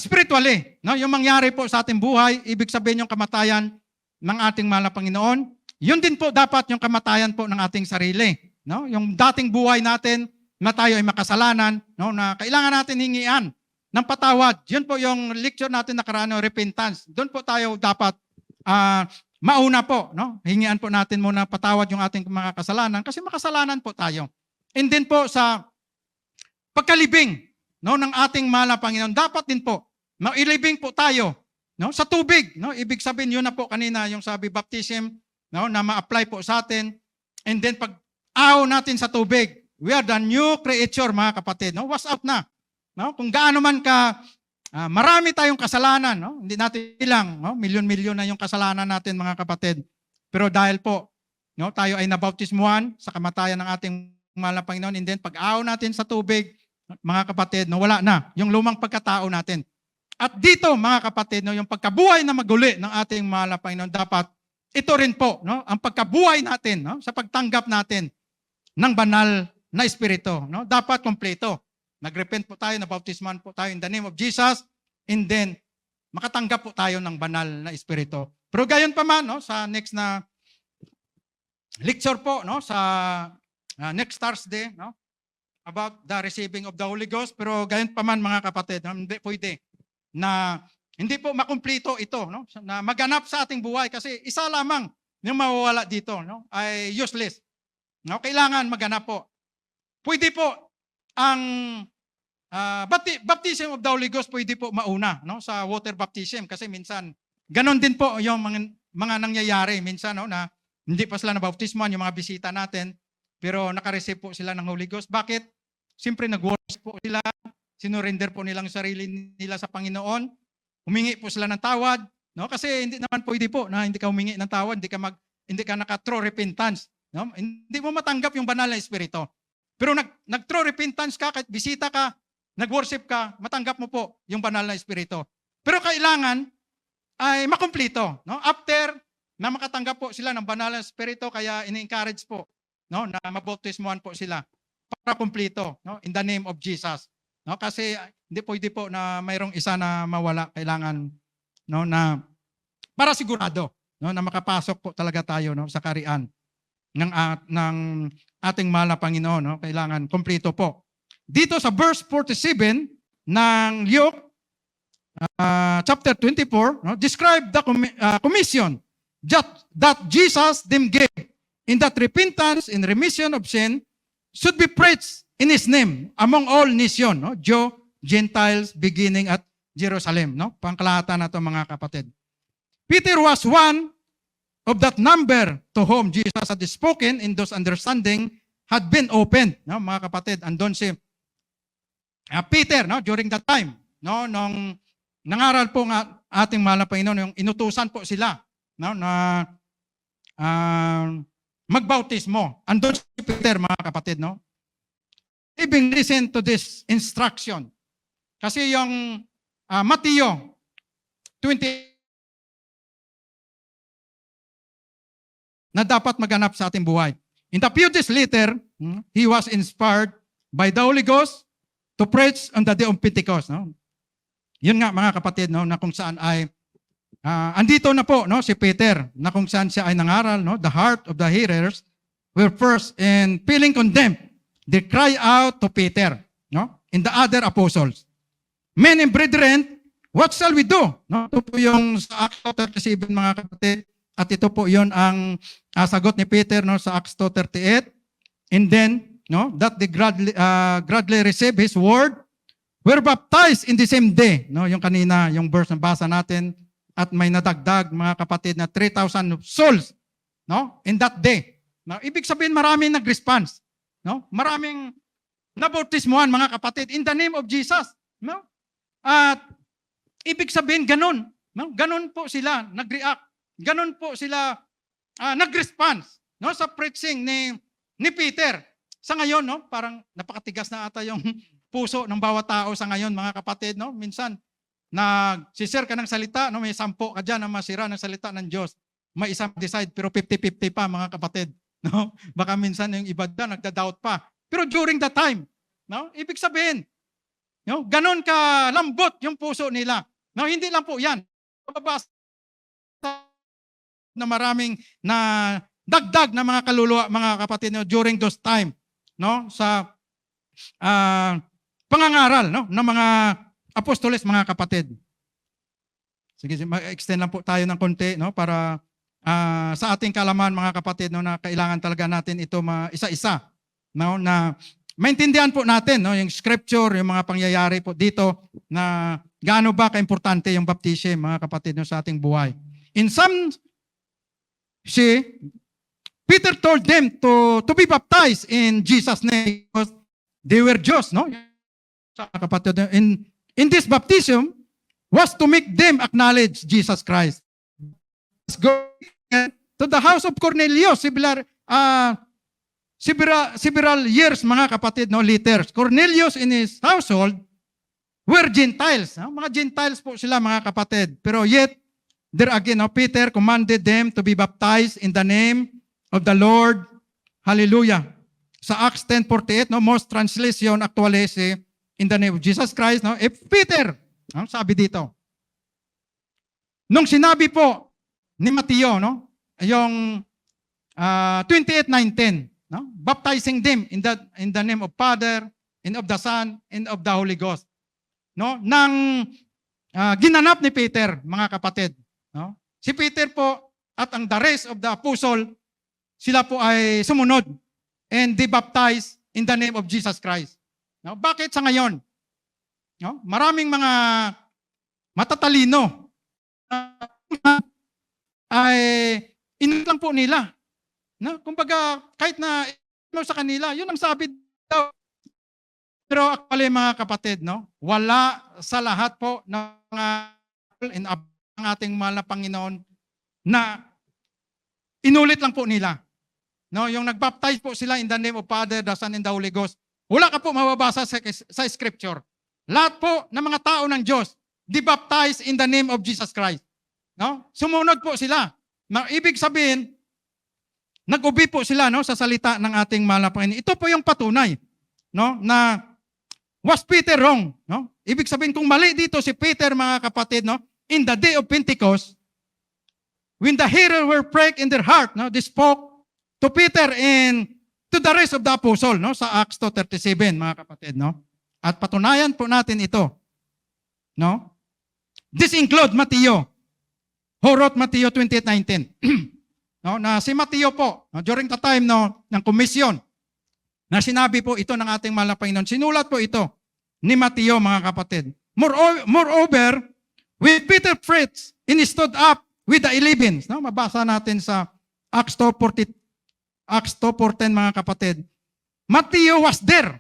spiritually, no, yung mangyari po sa ating buhay, ibig sabihin yung kamatayan ng ating mahal na Panginoon, yun din po dapat yung kamatayan po ng ating sarili. No, yung dating buhay natin na tayo ay makasalanan, no, na kailangan natin hingian ng patawad. Yun po yung lecture natin nakaraan, repentance. Doon po tayo dapat mauna po, no? Hingian po natin muna patawad yung ating mga kasalanan kasi makasalanan po tayo. And then po sa pagkalibing, no, ng ating mahal na Panginoon, dapat din po mailibing po tayo, no, sa tubig, no? Ibig sabihin yun na po kanina yung sabi baptism, no, na ma-apply po sa atin. And then pag natin sa tubig, we are the new creature, mga kapatid, no? Wash out na. No? Kung gaano man ka marami tayong kasalanan, no? Hindi natin ilang, no? Milyon-milyon na yung kasalanan natin, mga kapatid. Pero dahil po, no, tayo ay nabautismuhan sa kamatayan ng ating mahal na Panginoon, and then pag-ahaw natin sa tubig, mga kapatid, no, wala na yung lumang pagkatao natin. At dito, mga kapatid, no, yung pagkabuhay na maguli ng ating mahal na Panginoon, dapat ito rin po, no, ang pagkabuhay natin, no, sa pagtanggap natin ng banal na espiritu, no, dapat kompleto. Nagrepent po tayo, nabautisman po tayo in the name of Jesus, and then makatanggap po tayo ng banal na espiritu. Pero gayon pa man, no, sa next na lecture po, no, sa next Thursday, no, about the receiving of the Holy Ghost. Pero gayon pa man, mga kapatid, no, hindi pwede na hindi po makumpleto ito, no, na maganap sa ating buhay kasi isa lamang yung mawawala dito, no, ay useless. No, kailangan maganap po. Pwede po ang baptism of the Holy Ghost pwede po mauna, no, sa water baptism kasi minsan ganon din po yung mga nangyayari minsan, no, na hindi pa sila nabautismuhan yung mga bisita natin pero naka-receive po sila ng Holy Ghost. Bakit? Siyempre nag-worship po sila, sinurrender po nilang sarili nila sa Panginoon, humingi po sila ng tawad, no, kasi hindi naman pwede po na hindi ka humingi ng tawad, hindi ka naka-true repentance, no? Hindi mo matanggap yung banal na espiritu. Pero nag-true repentance ka, kahit bisita ka, nag-worship ka, matanggap mo po yung banal na espiritu. Pero kailangan ay makumpleto, no? After na makatanggap po sila ng banal na espiritu, kaya ini-encourage po, no, na mabautismuhan po sila para kumpleto, no, in the name of Jesus. No? Kasi hindi pwede po na mayroong isa na mawala, kailangan, no, na para sigurado, no, na makapasok po talaga tayo, no, sa kaharian ng ating mahal na Panginoon, no? Kailangan kumpleto po. Dito sa verse 47 ng Luke chapter 24, no, describe the commission that Jesus them gave in that repentance and remission of sin should be preached in His name among all nations, no? Jew, Gentiles, beginning at Jerusalem, no? Pangkalahatan na ito, mga kapatid. Peter was one of that number to whom Jesus had spoken, in those understanding had been opened, no, mga kapatid. Andun si Peter, no, during that time, no, nung nangaral po nga ating mahal na Panginoon, yung inutusan po sila, no, na magbautismo. Andun si Peter, mga kapatid, no. Even listen to this instruction. Kasi yung Mateo 20 na dapat maganap sa ating buhay. In the few days later, he was inspired by the Holy Ghost to preach on the day of Pentecost. No? Yun nga, mga kapatid, no, na kung saan ay andito na po, no, si Peter, na kung saan siya ay nangaral, no, the heart of the hearers were first in feeling condemned. They cry out to Peter, no, and the other apostles. Men and brethren, what shall we do? No, ito po yung sa Acts 37, mga kapatid. At ito po yon ang sagot ni Peter, no, sa Acts 2:38. And then, no, that they gladly receive His word, were baptized in the same day. No, yung kanina, yung verse na basa natin, at may nadagdag, mga kapatid, na 3,000 souls, no, in that day. No, ibig sabihin, maraming nag-response. No, maraming nabautismuhan, mga kapatid, in the name of Jesus. No? At ibig sabihin, ganun. No? Ganun po sila nag-react. Ganun po sila nag-response, no, sa preaching ni Peter. Sa ngayon, no, parang napakatigas na ata yung puso ng bawat tao sa ngayon, mga kapatid. No? Minsan, nag-share ka ng salita, no, may 10 ka dyan na masira ng salita ng Diyos. May isang decide, pero 50-50 pa, mga kapatid. No? Baka minsan yung iba dyan, nagda-doubt pa. Pero during that time, no, ibig sabihin, no, ganun ka lambot yung puso nila. No, hindi lang po yan. Mababasa na maraming na dagdag na mga kaluluwa, mga kapatid, no, during those time, no, sa pangangaral, no, ng mga apostoles, mga kapatid. Sige, mag-extend lang po tayo ng konti, no, para sa ating kalaman, mga kapatid, no, na kailangan talaga natin ito isa-isa, no, na maintindihan po natin, no, yung scripture, yung mga pangyayari po dito, na gaano ba kaimportante yung baptism, mga kapatid, no, sa ating buhay. In some, Peter told them to be baptized in Jesus' name because they were Jews, no? Kapatid, in this baptism was to make them acknowledge Jesus Christ. Let's go to the house of Cornelius, several years, mga kapatid, no, later. Cornelius in his household were Gentiles. No? Mga Gentiles po sila, mga kapatid. Pero yet, there again, no, Peter commanded them to be baptized in the name of the Lord. Hallelujah. Sa Acts 10:48, no, most translation actually say, in the name of Jesus Christ. No? If Peter, no, sabi dito, nung sinabi po ni Mateo, no, yung 28:19, no, baptizing them in the name of Father, and of the Son, and of the Holy Ghost. No, nang ginanap ni Peter, mga kapatid. No? Si Peter po at ang the rest of the apostle, sila po ay sumunod and they baptized in the name of Jesus Christ. No? Bakit sa ngayon? No? Maraming mga matatalino ay inut lang po nila. No? Kumbaga, kahit na sa kanila, yun ang sabi daw. Pero actually, mga kapatid, no? Wala sa lahat po ng mga ng ating mahal na Panginoon na inulit lang po nila. No, yung nagbaptize po sila in the name of Father, the Son, and the Holy Ghost. Wala ka po mababasa sa scripture. Lahat po ng mga tao ng Diyos, di-baptize in the name of Jesus Christ. No? Sumunod po sila. Na ibig sabihin, nag-ubi po sila, no, sa salita ng ating mahal na Panginoon. Ito po yung patunay, no, na was Peter wrong? No? Ibig sabihin, kung mali dito si Peter, mga kapatid, no, in the day of Pentecost, when the hearers were pricked in their heart, no, they spoke to Peter and to the rest of the apostle, no, sa Acts 2:37, mga kapatid, no. At patunayan po natin ito, no. This include Mateo, who wrote Mateo 28:19. No, na si Mateo po, no, during the time, no, ng komisyon, na sinabi po ito ng ating mahal na Panginoon. Sinulat po ito ni Mateo, mga kapatid. Moreover, when Peter preached and stood up with the 11, no, mabasa natin sa Acts 2:10, mga kapatid. Mateo was there.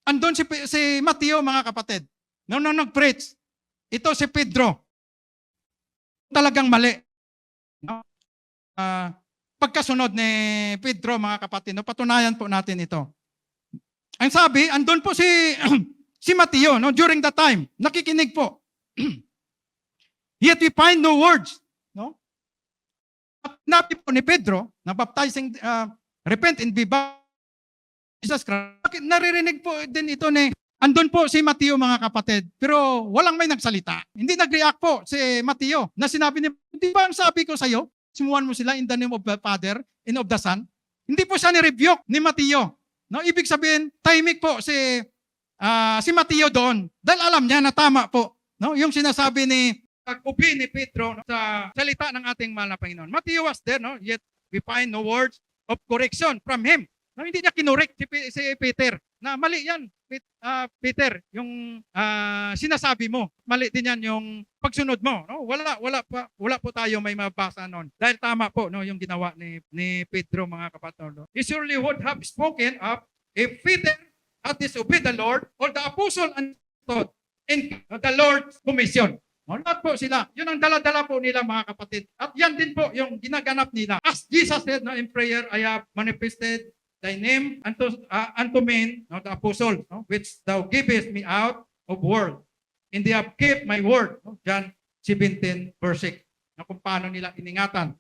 Andun si Mateo, mga kapatid. Nung nag-preach, ito si Pedro. Talagang mali. No? Pagkasunod ni Pedro, mga kapatid, no, patunayan po natin ito. Ang sabi, andun po si Mateo, no, during that time, nakikinig po. Yet we find no words, no? At nabi po ni Pedro, na baptizing, repent and be baptized Jesus Christ. Naririnig po din ito ni, andun po si Mateo, mga kapatid, pero walang may nagsalita. Hindi nag-react po si Mateo, na sinabi niya, di ba ang sabi ko sa'yo, simuhan mo sila in the name of the Father and of the Son? Hindi po siya ni-rebuke ni Mateo. No? Ibig sabihin, tahimik po si Mateo doon, dahil alam niya na tama po, no? Yung sinasabi ni pag-ubi ni Pedro, no, sa salita ng ating mahal na Panginoon. Matthew was there, no? Yet we find no words of correction from him. No, hindi niya kinurek si Peter na mali yan. Peter, yung sinasabi mo, mali din yan yung pagsunod mo. No? Wala po tayo may mabasa noon. Dahil tama po no, yung ginawa ni Pedro, mga kapatid. No? He surely would have spoken up if Peter had disobeyed the Lord or the apostle understood in the Lord's commission. No, lahat po sila. Yun ang dala-dala po nila, mga kapatid. At yan din po yung ginaganap nila. As Jesus said no, in prayer, I have manifested thy name unto men, no, the apostle, no, which thou givest me out of world. And they have kept my word. No, John 17 verse 6. No, kung paano nila iningatan.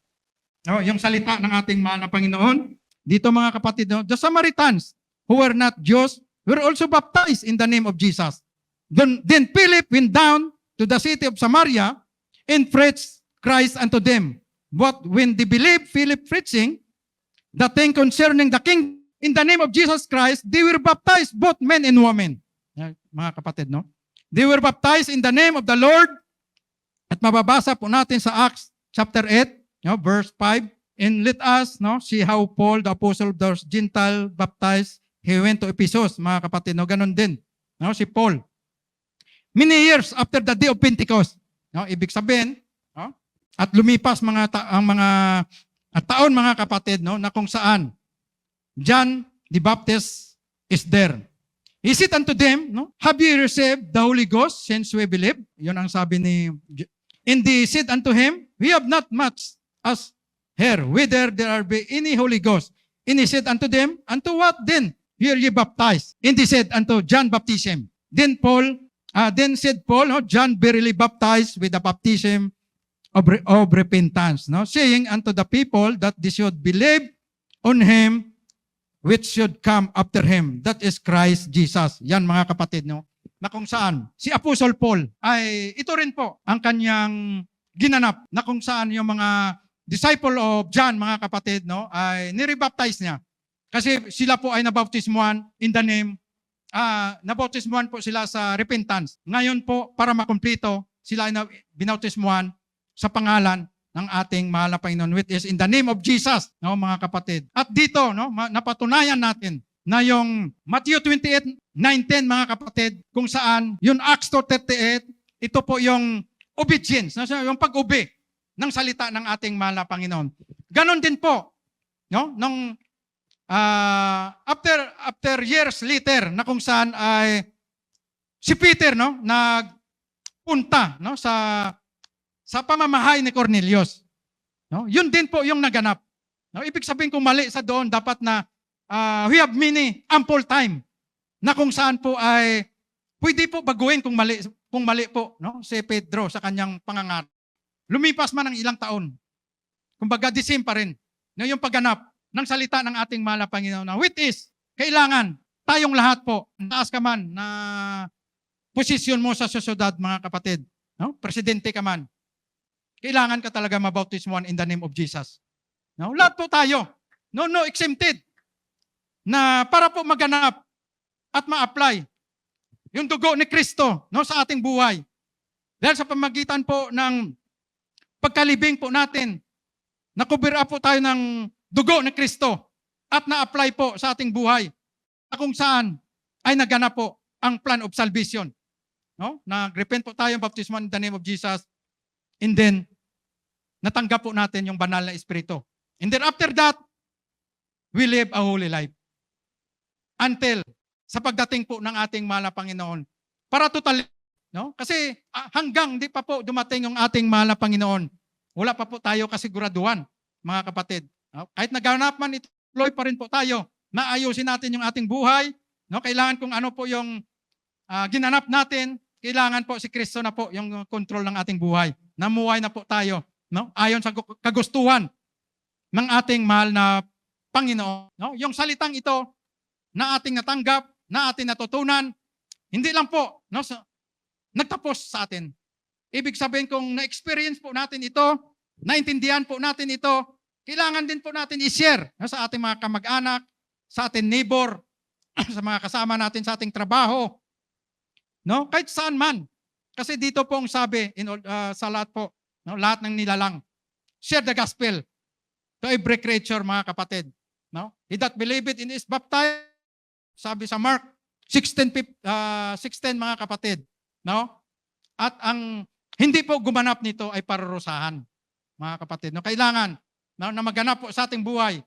No, yung salita ng ating mahal na Panginoon. Dito, mga kapatid, no, the Samaritans who were not Jews were also baptized in the name of Jesus. Then Philip went down to the city of Samaria and preached Christ unto them. But when they believed Philip preaching the thing concerning the king in the name of Jesus Christ, they were baptized, both men and women. Mga kapatid, no? They were baptized in the name of the Lord. At mababasa po natin sa Acts chapter 8, no, verse 5. And let us no, see how Paul, the apostle of the Gentile, baptized. He went to Ephesus, mga kapatid. No? Ganon din. No? Si Paul. Many years after the day of Pentecost. No? Ibig sabihin, no? At lumipas ang mga taon, mga kapatid, no? Na kung saan John the Baptist is there. He said unto them, no? Have you received the Holy Ghost since we believe? Yun ang sabi ni... And they said unto him, we have not much as here, whether there be any Holy Ghost. And he said unto them, unto what then were ye baptized? And they said unto John baptism. Then said Paul, no, John verily baptized with the baptism of repentance, no, saying unto the people that they should believe on him which should come after him, that is Christ Jesus. Yan, mga kapatid, no, na kung saan si Apostle Paul ay ito rin po ang kanyang ginanap, na kung saan yung mga disciple of John, mga kapatid, no, ay nire-baptize niya. Kasi sila po ay nabautismuhan in the name, nabautismuhan po sila sa repentance. Ngayon po, para makumpleto, sila ay binautismuhan sa pangalan ng ating mahal na Panginoon, which is in the name of Jesus, no, mga kapatid. At dito, no, napatunayan natin na yung Matthew 28:19, mga kapatid, kung saan yung Acts 2:38, ito po yung obedience, no, yung pag-ubi ng salita ng ating mahal na Panginoon. Ganon din po, no, nung after years later, na kung saan ay si Peter, no, nagpunta, no, sa pamamahay ni Cornelius. No? Yun din po yung naganap. No? Ibig sabihin kung mali sa doon, dapat na we have ample time na kung saan po ay pwede po baguhin kung mali po, no? Si Pedro sa kanyang pangangaral. Lumipas man ng ilang taon. Kumbaga the same pa rin. No? Yung pagganap ng salita ng ating mahal na Panginoon, na which is kailangan tayong lahat po, taas ka man na posisyon mo sa sosyedad, mga kapatid, no? Presidente ka man, kailangan ka talaga mabautismuhan in the name of Jesus. No? Lahat po tayo. No exempted. Na para po maganap at ma-apply yung dugo ni Kristo, no, sa ating buhay. Dahil sa pamagitan po ng pagkalibing po natin, nakubira po tayo ng dugo ni Kristo at na-apply po sa ating buhay. Na kung saan ay naganap po ang plan of salvation. No? Nag-repent po tayo, baptisman in the name of Jesus. And then, natanggap po natin yung banal na Espiritu. And then after that, we live a holy life. Until sa pagdating po ng ating mahal na Panginoon. Para total, no? Kasi hanggang di pa po dumating yung ating mahal na Panginoon, wala pa po tayo kasiguraduhan, mga kapatid. No? Kahit naganap man, ituloy pa rin po tayo. Naayusin natin yung ating buhay. No? Kailangan kung ano po yung ginanap natin, kailangan po si Kristo na po yung control ng ating buhay. Namuhay na po tayo, no? Ayon sa kagustuhan ng ating mahal na Panginoon. No? Yung salitang ito na ating natanggap, na ating natutunan, hindi lang po, no, nagtapos sa atin. Ibig sabihin kung na-experience po natin ito, naintindihan po natin ito, kailangan din po natin i-share, no, sa ating mga kamag-anak, sa ating neighbor, sa mga kasama natin sa ating trabaho. No? Kahit saan man. Kasi dito po ang sabi sa lahat po, no? Lahat ng nilalang. Share the gospel to every creature, mga kapatid. No? He that believeth in is baptized, sabi sa Mark 16 mga kapatid. No? At ang hindi po gumanap nito ay parurusahan, mga kapatid. No? Kailangan na maganap po sa ating buhay,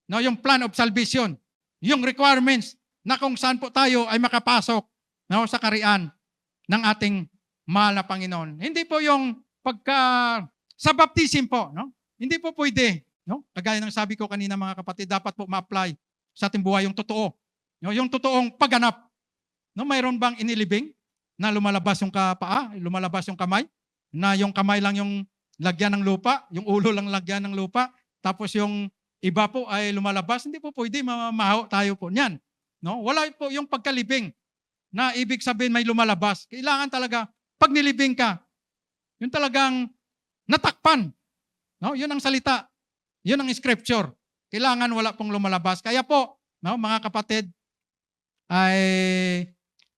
no, yung plan of salvation, yung requirements na kung saan po tayo ay makapasok, no, sa karian ng ating mahal na Panginoon. Hindi po yung sa baptism po, no? Hindi po pwede, no? Kagaya ng sabi ko kanina mga kapatid, dapat po ma-apply sa ating buhay yung totoo. No? Yung totoong pagganap. No, mayroon bang inilibing na lumalabas yung paa, lumalabas yung kamay, na yung kamay lang yung lagyan ng lupa, yung ulo lang lagyan ng lupa, tapos yung iba po ay lumalabas? Hindi po pwede, mamaho tayo po niyan. No? Wala po yung pagkalibing na ibig sabihin may lumalabas. Kailangan talaga, pag nilibing ka, yun talagang natakpan. No? Yun ang salita. Yun ang scripture. Kailangan wala pong lumalabas. Kaya po, no, mga kapatid, ay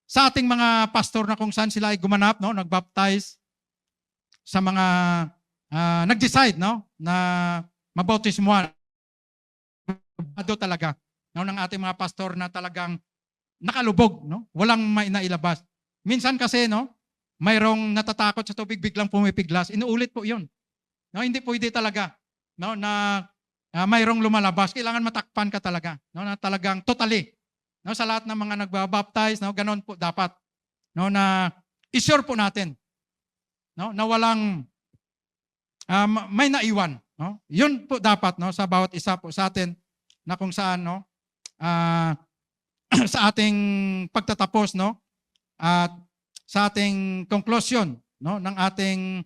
sa ating mga pastor na kung saan sila ay gumanap, no, nagbaptize, sa mga nag-decide, no, na mabautismuhan, talaga, no, ng ating mga pastor na talagang nakalubog, no, walang mainailabas. Minsan kasi, no, mayroong natatakot sa tubig, biglang pumipiglas. Inuulit po yun. No, hindi pwede talaga, no, na mayroong lumalabas. Kailangan matakpan ka talaga, no, na talagang totally. No, sa lahat ng mga nagbabaptize, no, ganon po dapat, no, na i-sure po natin, no, na walang may naiwan, no. Yun po dapat, no, sa bawat isa po sa atin na kung saan, no, sa ating pagtatapos, no, at sa ating conclusion, no, ng ating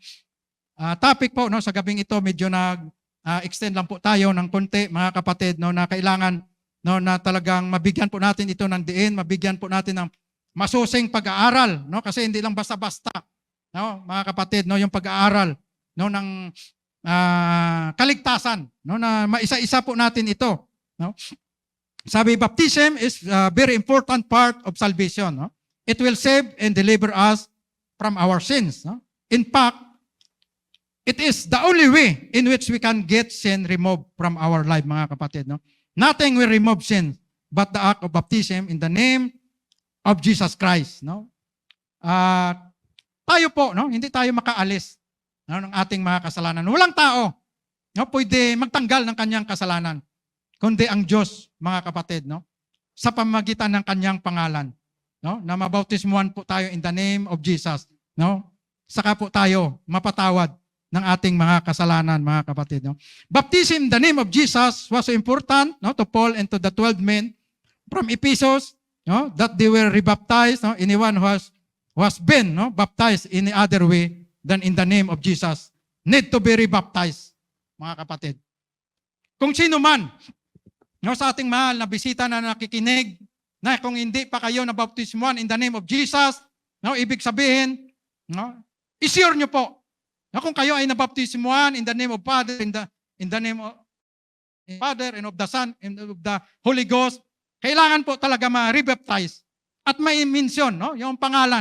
topic po, no, sa gabing ito, medyo extend lang po tayo ng konti, mga kapatid, no, na kailangan, no, na talagang mabigyan po natin ito ng diin, mabigyan po natin ng masusing pag-aaral, no, kasi hindi lang basta-basta, no, mga kapatid, no, yung pag-aaral, no, ng kaligtasan, no, na maisa-isa po natin ito, no. Sabi, baptism is a very important part of salvation, no. It will save and deliver us from our sins, no. In fact, it is the only way in which we can get sin removed from our life, mga kapatid, no. Nothing will remove sin but the act of baptism in the name of Jesus Christ, no. Tayo po, no, hindi tayo makaalis, no, ng ating mga kasalanan. Walang tao, no, pwede magtanggal ng kanyang kasalanan, kundi ang Diyos, mga kapatid, no, sa pamamagitan ng kanyang pangalan, no, na mabautismuhan po tayo in the name of Jesus, no. Saka po tayo mapatawad ng ating mga kasalanan, mga kapatid, no. Baptism in the name of Jesus was so important, no, to Paul and to the 12 men from Ephesus, no, that they were rebaptized, no. Anyone who was been, no, baptized in any other way than in the name of Jesus need to be rebaptized, mga kapatid. Kung sino man, no, sa ating mahal na bisita na nakikinig, na kung hindi pa kayo nabaptismuhan in the name of Jesus, no, ibig sabihin, no, i-sure nyo po, na kung kayo ay nabaptismuhan in the name of Father, in the name of Father and of the Son and of the Holy Ghost, kailangan po talaga ma-rebaptize at may mention, no, yung pangalan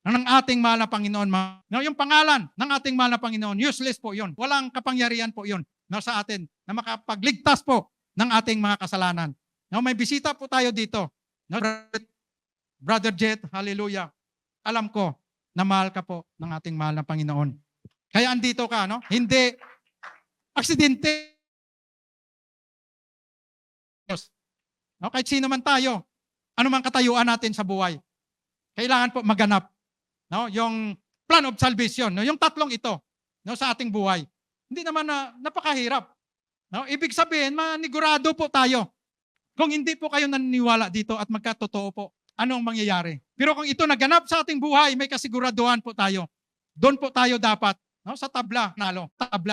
ng ating mahal na Panginoon. No, yung pangalan ng ating mahal na Panginoon, useless po yun. Walang kapangyarihan po yun, no, sa atin na makapagligtas po ng ating mga kasalanan. No, may bisita po tayo dito. No, Brother Jet, hallelujah. Alam ko na mahal ka po ng ating mahal na Panginoon. Kaya andito ka, no? Hindi aksidente. No? Kahit sino man tayo, anumang katayuan natin sa buhay, kailangan po maganap, no, yung plan of salvation, no, yung tatlong ito, no, sa ating buhay. Hindi naman napakahirap. No? Ibig sabihin, manigurado po tayo. Kung hindi po kayo naniniwala dito at magkatotoo po, anong mangyayari? Pero kung ito naganap sa ating buhay, may kasiguraduhan po tayo. Doon po tayo dapat, no, sa tabla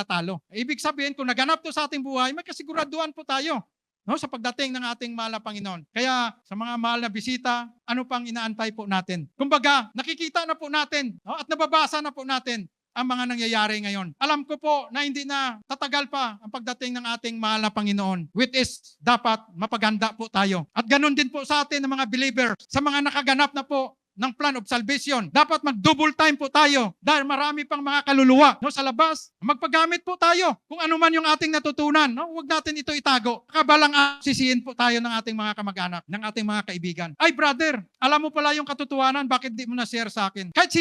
talo. Ibig sabihin, kung naganap to sa ating buhay, may kasiguraduhan po tayo, no, sa pagdating ng ating mahal na Panginoon. Kaya sa mga mahal na bisita, ano pang inaantay po natin? Kumbaga, nakikita na po natin, no, at nababasa na po natin ang mga nangyayari ngayon. Alam ko po na hindi na tatagal pa ang pagdating ng ating mahal na Panginoon, which is dapat mapaganda po tayo. At ganun din po sa atin ng mga believers, sa mga nakaganap na po ng plan of salvation. Dapat mag-double time po tayo dahil marami pang mga kaluluwa no, sa labas. Magpagamit po tayo kung ano man yung ating natutunan. No? Huwag natin ito itago. Kabalang sisihin po tayo ng ating mga kamag-anak, ng ating mga kaibigan. Ay brother, alam mo pala yung katotohanan, bakit di mo na-share sa akin? Kahit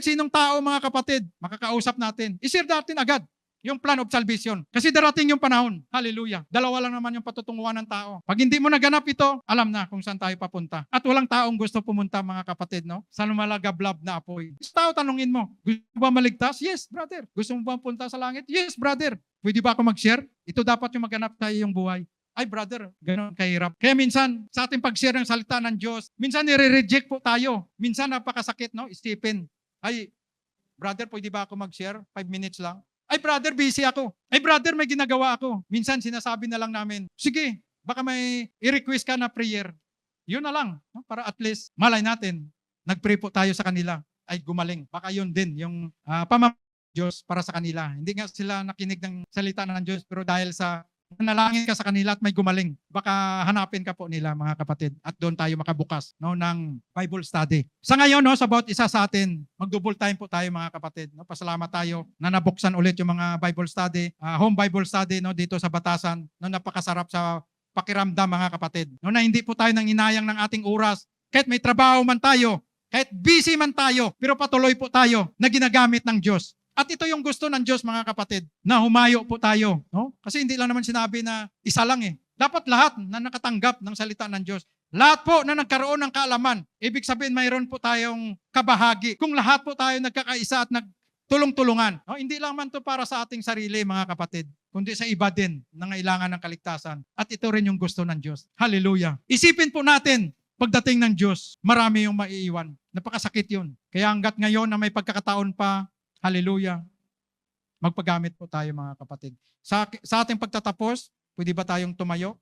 sinong tao mga kapatid, makakausap natin. I-share natin agad yung plan of salvation. Kasi darating yung panahon. Hallelujah. Dalawa lang naman yung patutunguhan ng tao. Pag hindi mo naganap ito, alam na kung saan tayo papunta. At walang taong gusto pumunta mga kapatid, no? Sa lumalagablab na apoy. Sa tao, tanungin mo, gusto mo ba maligtas? Yes, brother. Gusto mo ba punta sa langit? Yes, brother. Pwede ba ako mag-share? Ito dapat yung maganap tayo yung buhay. Ay, brother, ganun kahirap. Kaya minsan, sa ating pag-share ng salita ng Diyos, minsan nire-reject po tayo. Minsan napakasakit, no? Stephen, ay, brother, pwede ba ako mag-share? 5 minutes lang. Ay brother, busy ako. Ay brother, may ginagawa ako. Minsan sinasabi na lang namin, sige, baka may i-request ka na prayer. Yun na lang, no? Para at least malay natin, nag-pray po tayo sa kanila, ay gumaling. Baka yun din, yung Diyos para sa kanila. Hindi nga sila nakinig ng salita ng Diyos, pero dahil sa nanalangin ka sa kanila at may gumaling, baka hanapin ka po nila mga kapatid at doon tayo makabukas no, ng Bible study. Sa ngayon, no, sa bawat isa sa atin, mag-double time po tayo mga kapatid. No? Pasalamat tayo na nabuksan ulit yung mga Bible study, home Bible study no, dito sa Batasan. No, napakasarap sa pakiramdam mga kapatid. No, na hindi po tayo nang inayang ng ating oras. Kahit may trabaho man tayo, kahit busy man tayo, pero patuloy po tayo na ginagamit ng Diyos. At ito yung gusto ng Diyos mga kapatid, na humayo po tayo. No? Kasi hindi lang naman sinabi na isa lang eh. Dapat lahat na nakatanggap ng salita ng Diyos, lahat po na nagkaroon ng kaalaman, ibig sabihin mayroon po tayong kabahagi. Kung lahat po tayo nagkakaisa at nagtulong-tulungan, no? Hindi lang man to para sa ating sarili mga kapatid, kundi sa iba din na ngailangan ng kaligtasan. At ito rin yung gusto ng Diyos. Hallelujah. Isipin po natin, pagdating ng Diyos, marami yung maiiwan. Napakasakit yun. Kaya hanggat ngayon na may pagkakataon pa, hallelujah. Magpagamit po tayo mga kapatid. Sa ating pagtatapos, pwede ba tayong tumayo?